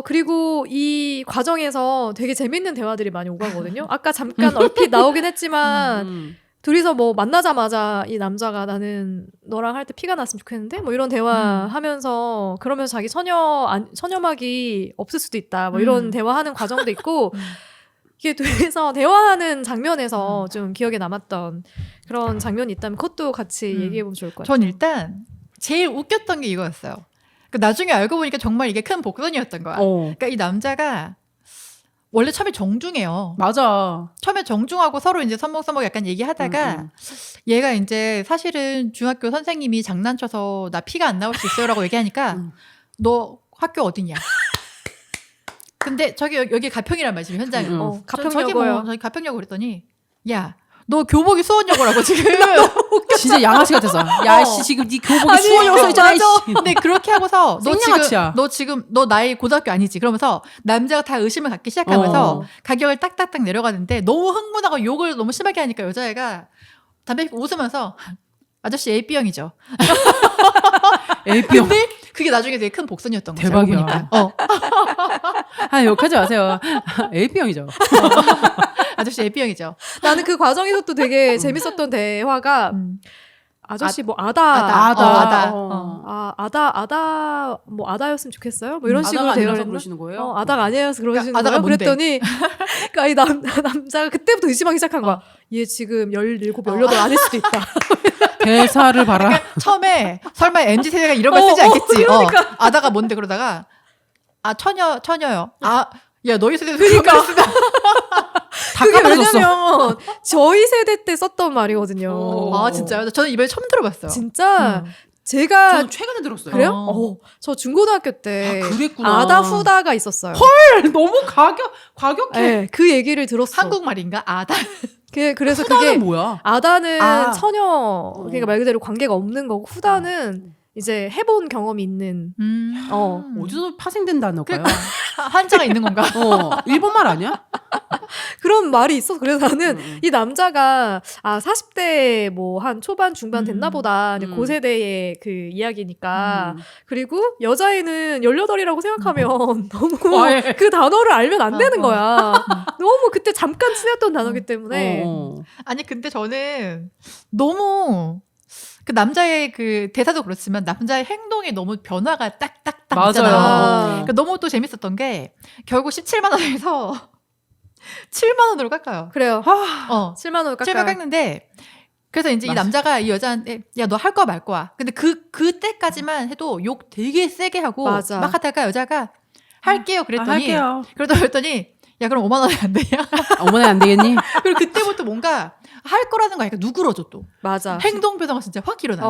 그리고 이 과정에서 되게 재밌는 대화들이 많이 오가거든요. 아까 잠깐 얼핏 나오긴 했지만 둘이서 뭐 만나자마자 이 남자가 나는 너랑 할 때 피가 났으면 좋겠는데 뭐 이런 대화하면서 그러면서 자기 처녀막이 없을 수도 있다 뭐 이런 대화하는 과정도 있고 이게 둘이서 대화하는 장면에서 좀 기억에 남았던 그런 장면이 있다면 그것도 같이 얘기해보면 좋을 것 같아요. 전 일단 제일 웃겼던 게 이거였어요. 그러니까 나중에 알고 보니까 정말 이게 큰 복선이었던 거야. 그러니까 이 남자가 원래 처음에 정중해요. 맞아. 처음에 정중하고 서로 이제 서먹서먹 약간 얘기하다가 얘가 이제 사실은 중학교 선생님이 장난쳐서 나 피가 안 나올 수 있어요라고 얘기하니까 너 학교 어디냐? 근데 저기 여기 가평이란 말이지 현장에. 가평여고요. 저기 가평여고 그랬더니 야 너 교복이 수원여고라고 지금. 진짜 양아치 같았어. 야, 씨, 지금 네 교복이 수원여고 써있잖아. 근데 그렇게 하고서 생양아치야. 너 나이 고등학교 아니지? 그러면서 남자가 다 의심을 갖기 시작하면서 가격을 딱딱딱 내려가는데 너무 흥분하고 욕을 너무 심하게 하니까 여자애가 담배 피고 웃으면서 아저씨 AB형이죠. AB형. 근데 그게 나중에 되게 큰 복선이었던 거죠. 대박이야. 욕하지 마세요. AB형이죠. 아저씨 AB형이죠. 나는 그 과정에서 또 되게 재밌었던 대화가 아저씨 뭐 아다였으면 좋겠어요? 뭐 이런 식으로 대화를 그러시는 거예요? 아다가 아니어서 그러시는 아다가 거예요? 뭔데? 그랬더니 그러니까 이 남자가 그때부터 의심하기 시작한 거야. 얘 지금 17, 18 아닐 수도 있다. 대사를 봐라. 그러니까 처음에 설마 MZ세대가 이런 걸 쓰지 않겠지. 그러니까. 아다가 뭔데 그러다가 처녀요. 야 너희 세대도 그런 말 쓰다. 다 그게 까먹었어. 왜냐면 저희 세대 때 썼던 말이거든요. 아 진짜요? 저는 이번에 처음 들어봤어요. 진짜 제가 저는 최근에 들었어요. 그래요? 저 중고등학교 때 그랬구나. 아다 후다가 있었어요. 너무 과격해. 네, 그 얘기를 들었어. 한국말인가? 아다. 그래서 후다는 그게 뭐야? 아다는 처녀 그러니까 말 그대로 관계가 없는 거고 후다는 이제 해본 경험이 있는 어디서 파생된 단어가요? 한자가 있는 건가? 일본말 아니야? 그런 말이 있어. 그래서 나는 이 남자가 40대 뭐 한 초반 중반 됐나 보다. 이제 그 세대의 그 이야기니까. 그리고 여자애는 18이라고 생각하면 너무 그 단어를 알면 안 되는 거야. 너무 그때 잠깐 쓰였던 단어기 때문에. 아니 근데 저는 너무 그 남자의 그 대사도 그렇지만 남자의 행동이 너무 변화가 딱딱딱 있잖아요. 그러니까 너무 또 재밌었던 게 결국 17만 원에서 7만 원으로 깎아요. 그래요. 7만 원 깎아요. 7만 깎는데 그래서 이제 이 남자가 이 여자한테 야 너 할 거야 말 거야. 근데 그때까지만 해도 욕 되게 세게 하고 맞아. 막 하다가 여자가 할게요 그랬더니 할게요. 그랬더니 야 그럼 5만 원에 안 되냐? 어머나 안 되겠니? 그리고 그때부터 뭔가 할 거라는 거 약간 누그러져 또. 맞아. 행동 변화가 진짜 확 일어나.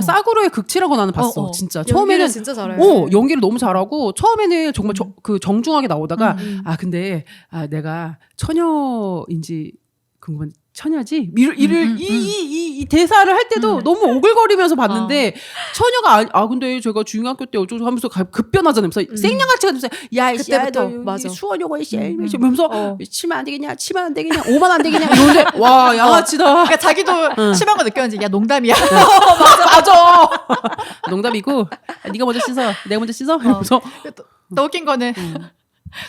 싸구려의 극치라고 나는 봤어. 진짜 처음에는 진짜 잘해. 연기를 너무 잘하고 처음에는 정말 그 정중하게 나오다가 근데 내가 처녀인지 궁금한 처녀지? 이 대사를 할 때도 너무 오글거리면서 봤는데 처녀가 근데 제가 중학교 때 어쩌고 하면서 급변하잖아요. 그래서 생년같이 가면서 야 이씨 맞아. 수원여고에 씨 이러면서 치면 안 되겠냐? 치면 안 되겠냐? 5만 안 되겠냐? 이러는데 와 양아치다. 그러니까 자기도 심한 거 느꼈는지 야 농담이야. 맞아. 농담이고 네가 먼저 씻어. 내가 먼저 씻어. 이러면서 더 웃긴 거는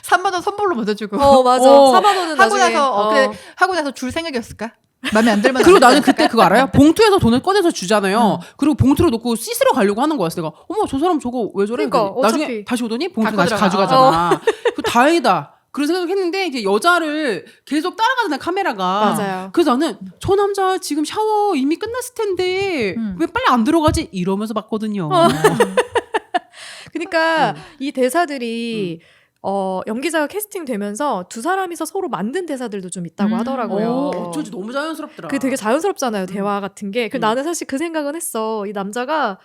3만 원 선물로 먼저 주고. 맞아. 4만 원은 하고 나중에. 나서 그래, 하고 나서 줄 생각이었을까? 마음에 안 들면 그리고 나는 그때 그거 알아요? 봉투에서 돈을 꺼내서 주잖아요. 그리고 봉투로 넣고 씻으러 가려고 하는 거였어. 내가 어머 저 사람 저거 왜 저래? 그러니까, 나중에 어차피. 다시 오더니 봉투 다시 들어가. 가져가잖아. 그 다행이다. 그런 생각했는데 이제 여자를 계속 따라가잖아 카메라가. 맞아요. 그래서 나는 저 남자 지금 샤워 이미 끝났을 텐데 왜 빨리 안 들어가지? 이러면서 봤거든요. 그러니까 이 대사들이 연기자가 캐스팅 되면서 두 사람이서 서로 만든 대사들도 좀 있다고 하더라고요. 어쩐지 너무 자연스럽더라. 그게 되게 자연스럽잖아요, 대화 같은 게. 나는 사실 그 생각은 했어. 이 남자가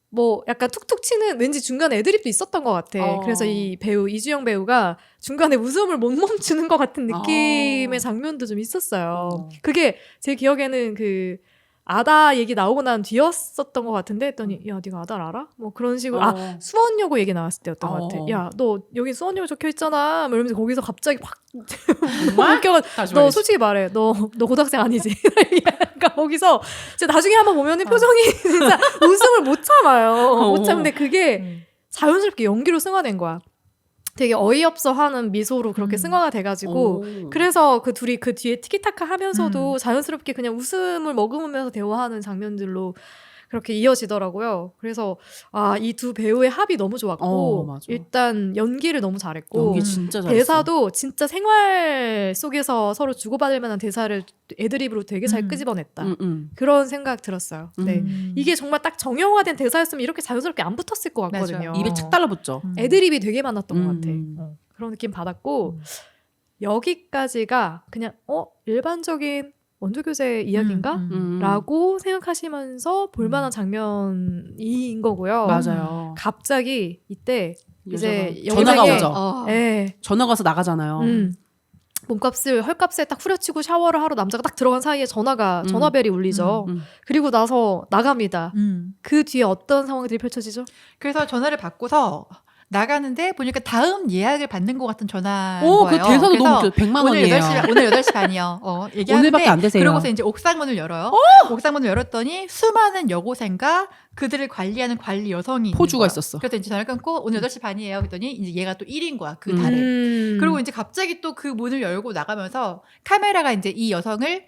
뭐 약간 툭툭 치는 왠지 중간에 애드립도 있었던 것 같아. 그래서 이 배우 이주영 배우가 중간에 웃음을 못 멈추는 것 같은 느낌의 장면도 좀 있었어요. 그게 제 기억에는 그 아다 얘기 나오고 난 뒤였었던 것 같은데 했더니 야 네가 아다를 알아? 뭐 그런 식으로 수원여고 얘기 나왔을 때였던 것 같아. 야 너 여기 수원여고 적혀있잖아. 뭐 이러면서 거기서 갑자기 확 웃겨가 너 솔직히 말해. 너 고등학생 아니지? 그러니까 거기서 진짜 나중에 한번 보면은 표정이 진짜 웃음을 못 참아요. 못 참는데 그게 자연스럽게 연기로 승화된 거야. 되게 어이없어 하는 미소로 그렇게 승화가 돼가지고 그래서 그 둘이 그 뒤에 티키타카 하면서도 자연스럽게 그냥 웃음을 머금으면서 대화하는 장면들로 그렇게 이어지더라고요. 그래서 이 두 배우의 합이 너무 좋았고 맞아. 일단 연기를 너무 잘했고 연기 진짜 잘했어. 대사도 진짜 생활 속에서 서로 주고받을 만한 대사를 애드립으로 되게 잘 끄집어냈다. 그런 생각 들었어요. 네. 이게 정말 딱 정형화된 대사였으면 이렇게 자연스럽게 안 붙었을 것 같거든요. 맞아요. 입에 착 달라붙죠. 애드립이 되게 많았던 것 같아. 그런 느낌 받았고 여기까지가 그냥 일반적인 원조교재 이야기인가? 라고 생각하시면서 볼만한 장면인 거고요. 맞아요. 갑자기 이때 이제 전화가 여고생의- 오죠. 네. 전화가 와서 나가잖아요. 몸값을 헐값에 딱 후려치고 샤워를 하러 남자가 딱 들어간 사이에 전화벨이 울리죠. 그리고 나서 나갑니다. 그 뒤에 어떤 상황들이 펼쳐지죠? 그래서 전화를 받고서 나가는데 보니까 다음 예약을 받는 것 같은 전화인 그 거예요. 대사도 그래서 너무 웃겨. 100만 오늘 원이에요. 8시 반이요. 얘기하는데 오늘밖에 안 되세요. 그러고서 이제 옥상문을 열어요. 옥상문을 열었더니 수많은 여고생과 그들을 관리하는 관리 여성이 포주가 있는 거야. 있었어. 그래서 이제 전화를 끊고 오늘 8시 반이에요. 그랬더니 이제 얘가 또 1인 거야. 그 달에. 그리고 이제 갑자기 또 그 문을 열고 나가면서 카메라가 이제 이 여성을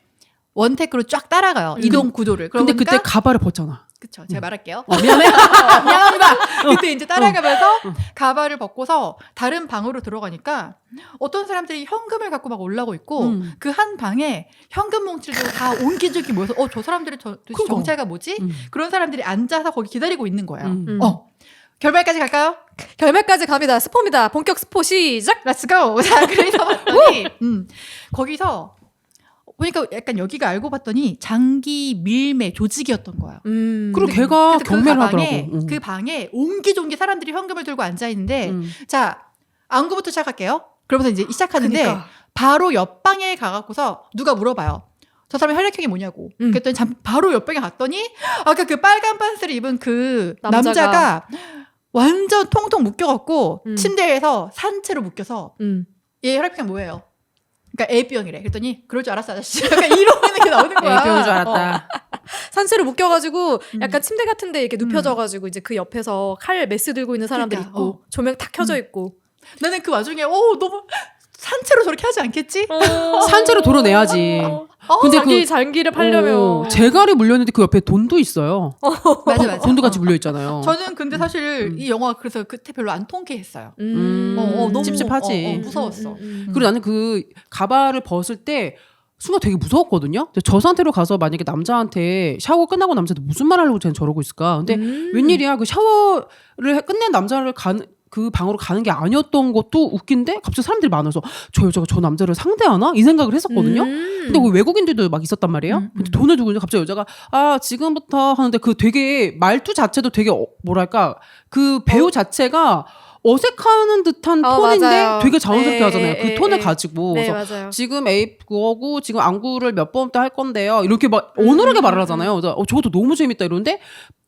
원테크로 쫙 따라가요. 이동 구도를. 근데 그러니까 그때 가발을 벗잖아. 그쵸. 제가 말할게요. 미안해. 미안합니다. 그때 이제 따라가면서 가발을 벗고서 다른 방으로 들어가니까 어떤 사람들이 현금을 갖고 막 올라오고 있고 그 한 방에 현금 뭉치들도 다 옹기종기 모여서 저 사람들이 도대체 정체가 뭐지? 그런 사람들이 앉아서 거기 기다리고 있는 거예요. 결말까지 갈까요? 결말까지 갑니다. 스포입니다. 본격 스포 시작! Let's go! 자, 그래서 봤더니 거기서 보니까 약간 여기가 알고 봤더니 장기 밀매 조직이었던 거야. 그리고 걔가 그래서 경매를 가방에, 하더라고. 그 방에 옹기종기 사람들이 현금을 들고 앉아 있는데 자 안구부터 시작할게요. 그러면서 이제 시작하는데 그러니까. 바로 옆방에 가갖고서 누가 물어봐요. 저 사람의 혈액형이 뭐냐고. 그랬더니 바로 옆방에 갔더니 아까 그 빨간 반스를 입은 그 남자가 완전 통통 묶여갖고 침대에서 산채로 묶여서 얘 혈액형 뭐예요? 그러니까 A병이래. 그랬더니 그럴 줄 알았어 아저씨. 약간 이러는 게 나오는 거야. A병인 줄 알았다. 산채로 묶여가지고 약간 침대 같은데 이렇게 눕혀져가지고 이제 그 옆에서 칼 메스 들고 있는 사람들 그러니까, 있고 조명 탁 켜져 있고 나는 그 와중에 너무 산채로 저렇게 하지 않겠지? 산채로 도려내야지. 근데 장기를 팔려면 재갈이 물렸는데 그 옆에 돈도 있어요. 맞아. 돈도 같이 물려 있잖아요. 저는 근데 사실 이 영화 그래서 그때 별로 안 통쾌했어요. 너무 찝찝하지. 무서웠어. 그리고 나는 그 가발을 벗을 때 순간 되게 무서웠거든요. 근데 저 상태로 가서 만약에 남자한테 샤워 끝나고 남자한테 무슨 말 하려고 쟤는 저러고 있을까? 근데 웬일이야? 그 샤워를 끝낸 남자를 그 방으로 가는 게 아니었던 것도 웃긴데 갑자기 사람들이 많아서 저 여자가 저 남자를 상대하나? 이 생각을 했었거든요. 근데 그 외국인들도 막 있었단 말이에요. 근데 돈을 주고 있는데 갑자기 여자가 지금부터 하는데 그 되게 말투 자체도 되게 뭐랄까 그 배우 자체가 어색하는 듯한 톤인데 맞아요. 되게 자연스럽게 하잖아요. 그 톤을 가지고. 네, 그래서 맞아요. 지금 A 그거고 지금 안구를 몇 번부터 할 건데요. 이렇게 막 어눌하게 말을 하잖아요. 그래서 저것도 너무 재밌다 이러는데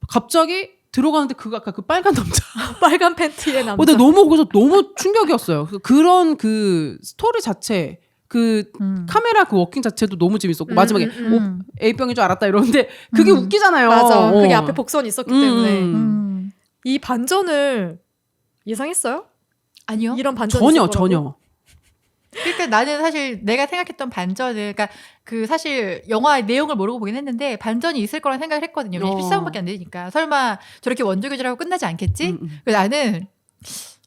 갑자기 들어가는데 아까 그 빨간 남자. 빨간 팬티의 남자. 근데 그래서 너무 충격이었어요. 그런 그 스토리 자체, 카메라 그 워킹 자체도 너무 재밌었고 마지막에 A병인 줄 알았다 이러는데 그게 웃기잖아요. 맞아. 그게 앞에 복선이 있었기 때문에 이 반전을 예상했어요? 아니요. 이런 반전이 있을 거라고? 전혀. 그러니까 나는 사실 내가 생각했던 반전을 그러니까 그 사실 영화의 내용을 모르고 보긴 했는데 반전이 있을 거란 생각을 했거든요. 13분밖에 안 되니까 설마 저렇게 원조 교제라고 끝나지 않겠지? 그래서 나는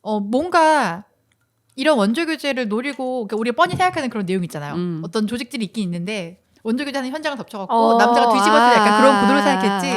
뭔가 이런 원조 교제를 노리고 그러니까 우리가 뻔히 생각하는 그런 내용 있잖아요. 어떤 조직들이 있긴 있는데 원조 교제하는 현장을 덮쳐갖고 남자가 뒤집어서 약간 그런 구도를 생각했지.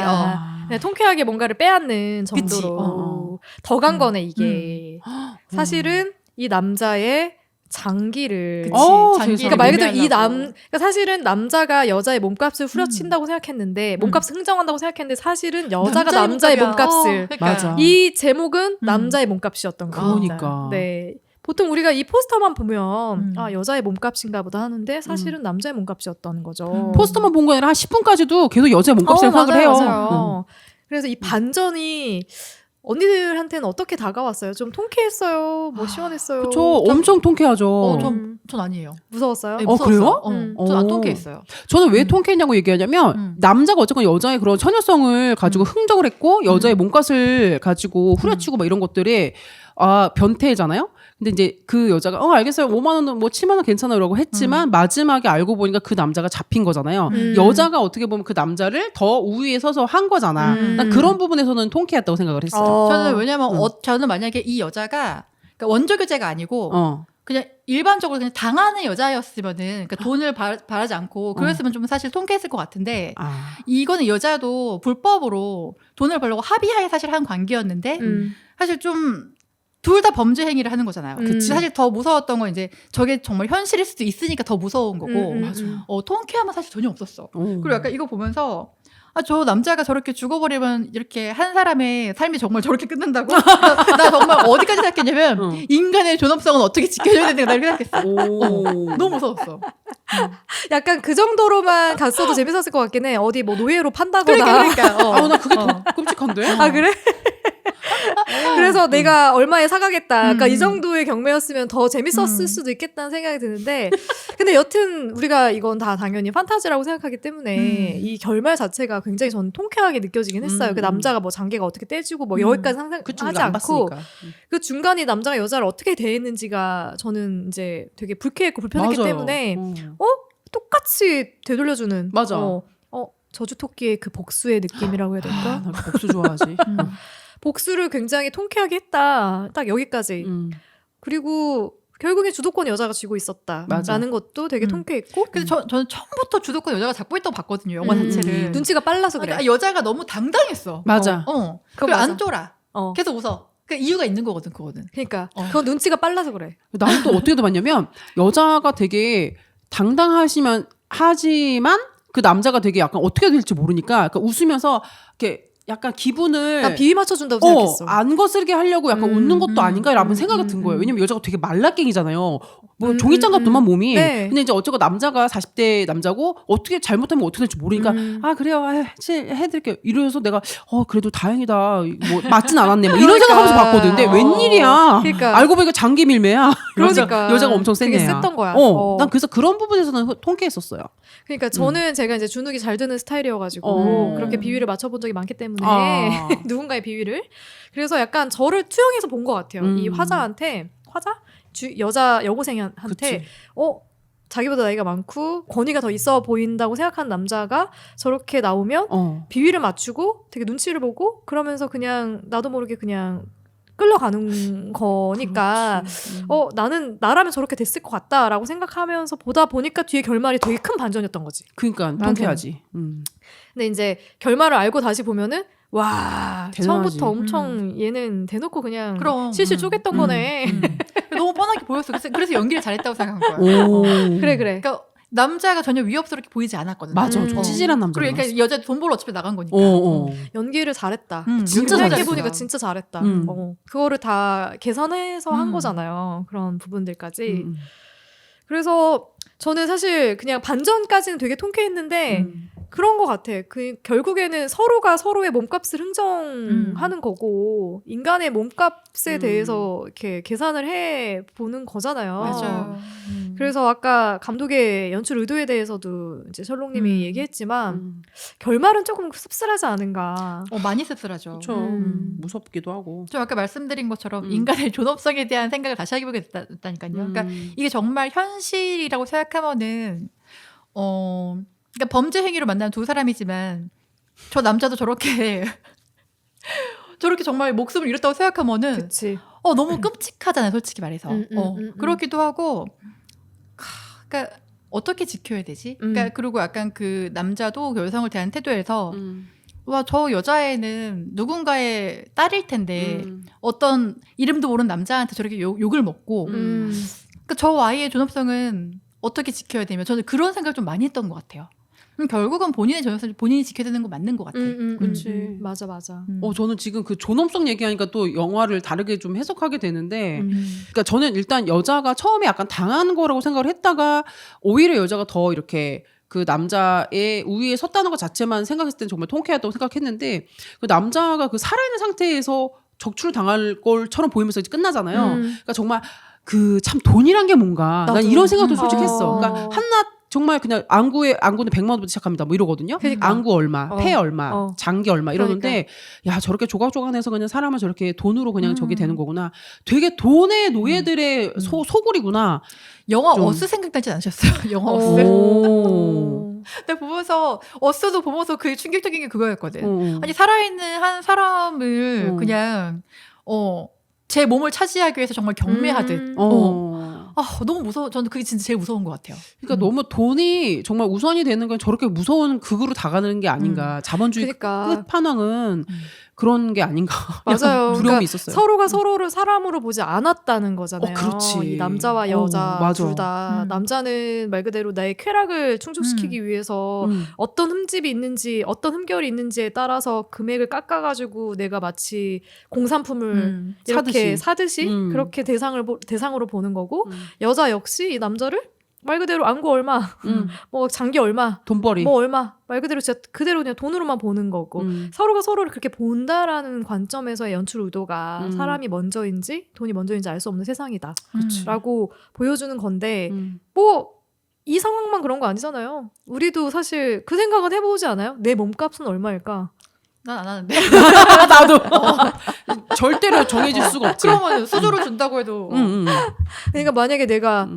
네, 통쾌하게 뭔가를 빼앗는 정도로 더 간 거네 이게. 사실은 이 남자의 장기를 그러니까 말 그대로 그러니까 사실은 남자가 여자의 몸값을 후려친다고 생각했는데 몸값을 흥정한다고 생각했는데 사실은 여자가 남자의 몸값을 맞아. 이 제목은 남자의 몸값이었던 거예요. 그러니까. 네. 보통 우리가 이 포스터만 보면 아 여자의 몸값인가 보다 하는데 사실은 남자의 몸값이었다는 거죠. 포스터만 본 거 아니라 한 10분까지도 계속 여자의 몸값을 생각을 해요. 맞아요. 그래서 이 반전이 언니들한테는 어떻게 다가왔어요? 좀 통쾌했어요? 뭐 시원했어요? 그쵸. 엄청 통쾌하죠. 전 아니에요. 무서웠어요? 네, 그래요? 전 안 통쾌했어요. 저는 왜 통쾌했냐고 얘기하냐면 남자가 어쨌건 여자의 그런 처녀성을 가지고 흥정을 했고 여자의 몸값을 가지고 후려치고 막 이런 것들이 변태잖아요. 근데 이제 그 여자가 알겠어요. 5만 원은 뭐 7만 원 괜찮아 라고 했지만 마지막에 알고 보니까 그 남자가 잡힌 거잖아요. 여자가 어떻게 보면 그 남자를 더 우위에 서서 한 거잖아. 난 그런 부분에서는 통쾌했다고 생각을 했어요. 저는 왜냐면 저는 만약에 이 여자가 그러니까 원조 교제가 아니고 그냥 일반적으로 그냥 당하는 여자였으면은 그러니까 돈을 바라지 않고 그랬으면 좀 사실 통쾌했을 것 같은데 이거는 여자도 불법으로 돈을 벌려고 합의하에 사실 한 관계였는데 사실 좀 둘 다 범죄 행위를 하는 거잖아요. 사실 더 무서웠던 건 이제 저게 정말 현실일 수도 있으니까 더 무서운 거고 통쾌함은 사실 전혀 없었어. 그리고 약간 이거 보면서 저 남자가 저렇게 죽어버리면 이렇게 한 사람의 삶이 정말 저렇게 끝난다고? 나 정말 어디까지 생각했냐면 인간의 존엄성은 어떻게 지켜줘야 되는가 이렇게 생각했어. 너무 무서웠어. 약간 그 정도로만 갔어도 재밌었을 것 같긴 해. 어디 뭐 노예로 판다거나. 그러니까. 나 그게 더 끔찍한데? 그래? 그래서 내가 얼마에 사가겠다. 약간 이 정도의 경매였으면 더 재밌었을 수도 있겠다는 생각이 드는데 근데 여튼 우리가 이건 다 당연히 판타지라고 생각하기 때문에 이 결말 자체가 굉장히 저는 통쾌하게 느껴지긴 했어요. 그 남자가 뭐 장기가 어떻게 떼지고 뭐 여기까지 상상하지 않고 그 중간에 남자가 여자를 어떻게 대했는지가 저는 이제 되게 불쾌했고 불편했기 맞아요. 때문에 똑같이 되돌려주는 맞아. 저주 토끼의 그 복수의 느낌이라고 해야 될까? 나 복수 좋아하지. 복수를 굉장히 통쾌하게 했다. 딱 여기까지. 그리고 결국에 주도권 여자가 쥐고 있었다라는 것도 되게 통쾌했고. 그래서 저는 처음부터 주도권 여자가 잡고 있다고 봤거든요. 영화 자체를. 눈치가 빨라서 그래. 여자가 너무 당당했어. 맞아. 그리고 안 쫄아. 계속 웃어. 그 이유가 있는 거거든, 그거는. 그러니까 그건 눈치가 빨라서 그래. 나는 또 어떻게 봤냐면 여자가 되게 당당하지만 그 남자가 되게 약간 어떻게 될지 모르니까 약간 웃으면서 이렇게 약간 기분을 나 비위 맞춰준다고 생각했어. 안 거슬게 하려고 약간 웃는 것도 아닌가라는 생각이 든 거예요. 왜냐면 여자가 되게 말라깽이잖아요. 뭐 종이장 같더만 몸이. 네. 근데 이제 어쩌고 남자가 40대 남자고 어떻게 잘못하면 어떻게 될지 모르니까 그래요. 해드릴게요. 이러면서 내가 그래도 다행이다. 뭐 맞진 않았네. 뭐 이런 생각하면서 봤거든. 근데 웬일이야. 그러니까. 알고 보니까 장기 밀매야. 그러니까 여자가 엄청 센 되게 애야. 셌던 거야. 난 그래서 그런 부분에서는 통쾌했었어요. 그러니까 저는 제가 이제 주눅이 잘 드는 스타일이어가지고 그렇게 비위를 맞춰본 적이 많기 때문에 누군가의 비위를 그래서 약간 저를 투영해서 본 것 같아요. 이 화자한테 여자 여고생한테 그치. 자기보다 나이가 많고 권위가 더 있어 보인다고 생각하는 남자가 저렇게 나오면 비위를 맞추고 되게 눈치를 보고 그러면서 그냥 나도 모르게 그냥 끌려가는 거니까 나는 나라면 저렇게 됐을 것 같다라고 생각하면서 보다 보니까 뒤에 결말이 되게 큰 반전이었던 거지. 그러니까 통쾌하지. 근데 이제 결말을 알고 다시 보면은 와 대단하지. 처음부터 엄청 얘는 대놓고 그냥 그럼. 실실 쪼갰던 거네. 너무 뻔하게 보였어. 그래서 연기를 잘했다고 생각한 거야. 그래. 그러니까 남자가 전혀 위협스럽게 보이지 않았거든. 맞아. 좀 찌질한 남자. 그리고 그러니까 여자 돈 벌러 어차피 나간 거니까. 연기를 잘했다. 진짜 생각해 잘했어. 보니까 진짜 잘했다. 그거를 다 계산해서 한 거잖아요. 그런 부분들까지. 그래서 저는 사실 그냥 반전까지는 되게 통쾌했는데 그런 것 같아. 결국에는 서로가 서로의 몸값을 흥정하는 거고 인간의 몸값에 대해서 이렇게 계산을 해 보는 거잖아요. 맞아요. 그래서 아까 감독의 연출 의도에 대해서도 이제 셜록님이 얘기했지만 결말은 조금 씁쓸하지 않은가. 많이 씁쓸하죠. 그렇죠. 무섭기도 하고. 좀 아까 말씀드린 것처럼 인간의 존엄성에 대한 생각을 다시 하게 됐다니까요. 그러니까 이게 정말 현실이라고 생각하면은 그러니까 범죄 행위로 만난 두 사람이지만 저 남자도 저렇게 정말 목숨을 잃었다고 생각하면은 그치. 너무 끔찍하잖아요, 솔직히 말해서. 그렇기도 하고 그러니까 어떻게 지켜야 되지? 그러니까 그리고 약간 그 남자도 그 여성을 대한 태도에서 와, 저 여자애는 누군가의 딸일 텐데 어떤 이름도 모르는 남자한테 저렇게 욕을 먹고 그러니까 저 아이의 존엄성은 어떻게 지켜야 되면 저는 그런 생각을 좀 많이 했던 것 같아요. 결국은 본인의 전형성을 본인이 지켜야 되는 거 맞는 것 같아. 그치. 맞아, 맞아. 저는 지금 그 존엄성 얘기하니까 또 영화를 다르게 좀 해석하게 되는데, 그러니까 저는 일단 여자가 처음에 약간 당하는 거라고 생각을 했다가 오히려 여자가 더 이렇게 그 남자의 우위에 섰다는 것 자체만 생각했을 때는 정말 통쾌하다고 생각했는데, 그 남자가 그 살아있는 상태에서 적출을 당할 걸처럼 보이면서 이제 끝나잖아요. 그러니까 정말 그 참 돈이란 게 뭔가 난 나도. 이런 생각도 솔직히 했어. 어. 그러니까 한낱 정말 그냥 안구는 100만 원부터 시작합니다. 뭐 이러거든요. 그러니까. 안구 얼마, 폐 얼마, 어. 장기 얼마 이러는데 야 저렇게 조각조각내서 그냥 사람을 저렇게 돈으로 그냥 저게 되는 거구나. 되게 돈의 노예들의 소굴이구나. 영화 좀. 어스 생각나지 않으셨어요? 영화 어스. 오. 내가 보면서 어스도 보면서 그게 충격적인 게 그거였거든. 어. 아니 살아있는 한 사람을 그냥 제 몸을 차지하기 위해서 정말 경매하듯. 너무 무서워. 저는 그게 진짜 제일 무서운 것 같아요. 그러니까 너무 돈이 정말 우선이 되는 건 저렇게 무서운 극으로 다가가는 게 아닌가. 자본주의 그러니까. 끝판왕은 그런 게 아닌가. 맞아요. 두려움이 그러니까 있었어요. 서로가 서로를 사람으로 보지 않았다는 거잖아요. 그렇지. 이 남자와 여자 맞아. 둘 다. 남자는 말 그대로 나의 쾌락을 충족시키기 위해서 어떤 흠집이 있는지 어떤 흠결이 있는지에 따라서 금액을 깎아가지고 내가 마치 공산품을 이렇게 사듯이 그렇게 대상으로 보는 거고 여자 역시 이 남자를 말 그대로 안구 얼마, 뭐 장기 얼마, 돈벌이. 뭐 얼마 말 그대로 진짜 그대로 그냥 돈으로만 보는 거고 서로가 서로를 그렇게 본다라는 관점에서의 연출 의도가 사람이 먼저인지 돈이 먼저인지 알 수 없는 세상이다 라고 보여주는 건데 뭐 이 상황만 그런 거 아니잖아요. 우리도 사실 그 생각은 해보지 않아요? 내 몸값은 얼마일까? 난 안 하는데. 나도. 절대로 정해질 수가 없지. 그러면 수조를 준다고 해도. 그러니까 만약에 내가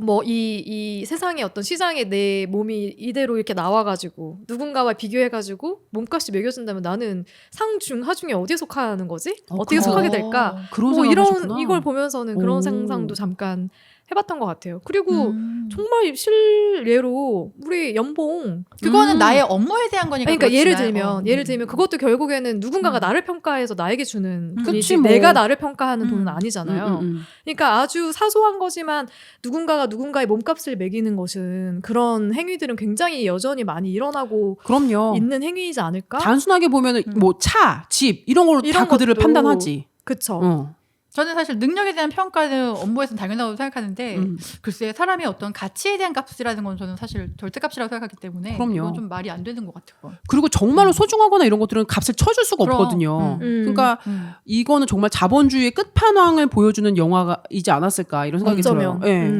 뭐 이 세상의 어떤 시장에 내 몸이 이대로 이렇게 나와가지고 누군가와 비교해가지고 몸값이 매겨진다면 나는 상중 하중에 어디에 속하는 거지? 어떻게 속하게 될까? 그런 뭐 생각을 하셨구나. 이걸 보면서는 그런 상상도 잠깐 해봤던 것 같아요. 그리고 음. 정말 실례로 우리 연봉 그거는 나의 업무에 대한 거니까. 그러니까 그렇지만, 예를 들면 그것도 결국에는 누군가가 나를 평가해서 나에게 주는 그치, 돈이지 뭐. 내가 나를 평가하는 돈은 아니잖아요. 음. 그러니까 아주 사소한 거지만 누군가가 누군가의 몸값을 매기는 것은 그런 행위들은 굉장히 여전히 많이 일어나고 그럼요. 있는 행위이지 않을까? 단순하게 보면은 뭐 차, 집 이런 걸로 다 이런 그들을 것도 판단하지. 그쵸. 저는 사실 능력에 대한 평가는 업무에서는 당연하다고 생각하는데 글쎄 사람의 어떤 가치에 대한 값이라는 건 저는 사실 절대값이라고 생각하기 때문에 그럼요. 이건 좀 말이 안 되는 것 같아요. 그리고 정말로 소중하거나 이런 것들은 값을 쳐줄 수가 그럼. 없거든요. 그러니까 음. 이거는 정말 자본주의의 끝판왕을 보여주는 영화이지 않았을까 이런 생각이 들어요. 어쩌면. 예.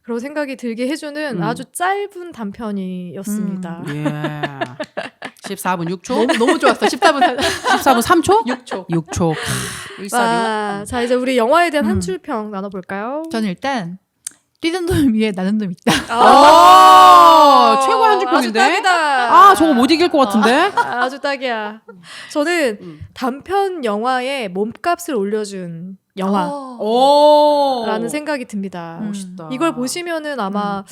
그런 생각이 들게 해주는 아주 짧은 단편이었습니다. 예. 14분 6초? 너무 좋았어. 14분 14분 3초? 6초. 6초. 146. 자 이제 우리 영화에 대한 한 줄평 나눠볼까요? 저는 일단 뛰는 놈 위에 나는 놈 있다. 최고 한 줄평인데? 아주 딱이다. 저거 못 이길 것 같은데? 아주 딱이야. 저는 단편 영화에 몸값을 올려준 영화라는 생각이 듭니다. 멋있다. 이걸 보시면은 아마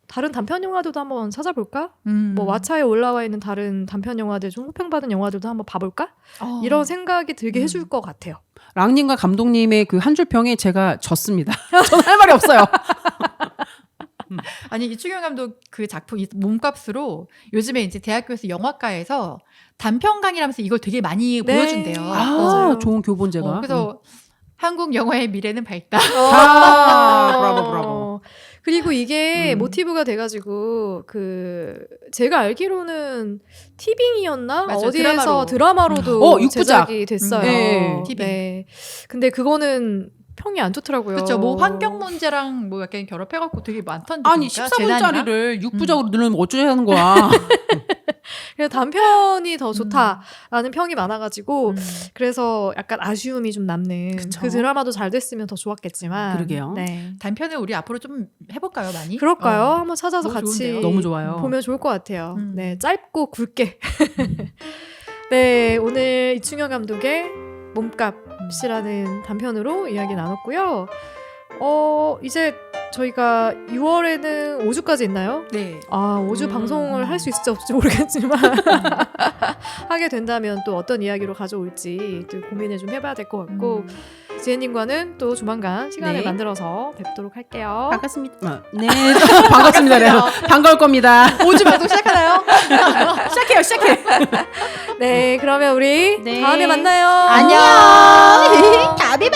다른 단편 영화들도 한번 찾아볼까? 뭐 왓챠에 올라와 있는 다른 단편 영화들 좀 호평받은 영화들도 한번 봐볼까? 이런 생각이 들게 해줄 것 같아요. 랑님과 감독님의 그 한 줄평에 제가 졌습니다. 저는 할 말이 없어요. 아니 이충현 감독 그 작품 이 몸값으로 요즘에 이제 대학교에서 영화과에서 단편 강의라면서 이걸 되게 많이 보여준대요. 맞아요. 좋은 교본제가. 그래서 한국 영화의 미래는 밝다. 브라보. 그리고 이게 모티브가 돼가지고 제가 알기로는 티빙이었나 맞아요, 어디에서 드라마로도 육부작. 제작이 됐어요. 네. 티빙. 네. 근데 그거는 평이 안 좋더라고요. 그렇죠. 뭐 환경 문제랑 뭐 약간 결합해갖고 되게 많던데. 아니 보니까. 14분짜리를 6부작으로 늘리면 어쩌자는 거야. 그래서 단편이 더 좋다라는 평이 많아가지고 그래서 약간 아쉬움이 좀 남는 그쵸. 그 드라마도 잘 됐으면 더 좋았겠지만 그러게요. 네. 단편을 우리 앞으로 좀 해볼까요, 많이? 그럴까요? 한번 찾아서 너무 같이 좋은데요? 너무 좋아요. 보면 좋을 것 같아요. 네, 짧고 굵게. 네, 오늘 이충현 감독의 몸값이라는 단편으로 이야기 나눴고요. 이제 저희가 6월에는 5주까지 있나요? 네. 5주 방송을 할 수 있을지 없을지 모르겠지만 하게 된다면 또 어떤 이야기로 가져올지 또 고민을 좀 해봐야 될 것 같고 지혜님과는 또 조만간 시간을 네. 만들어서 뵙도록 할게요. 반갑습니다. 네, 반갑습니다. 네. 반가울 겁니다. 5주 방송 시작하나요? 시작해. 네, 그러면 우리 네. 다음에 만나요. 안녕. 다음에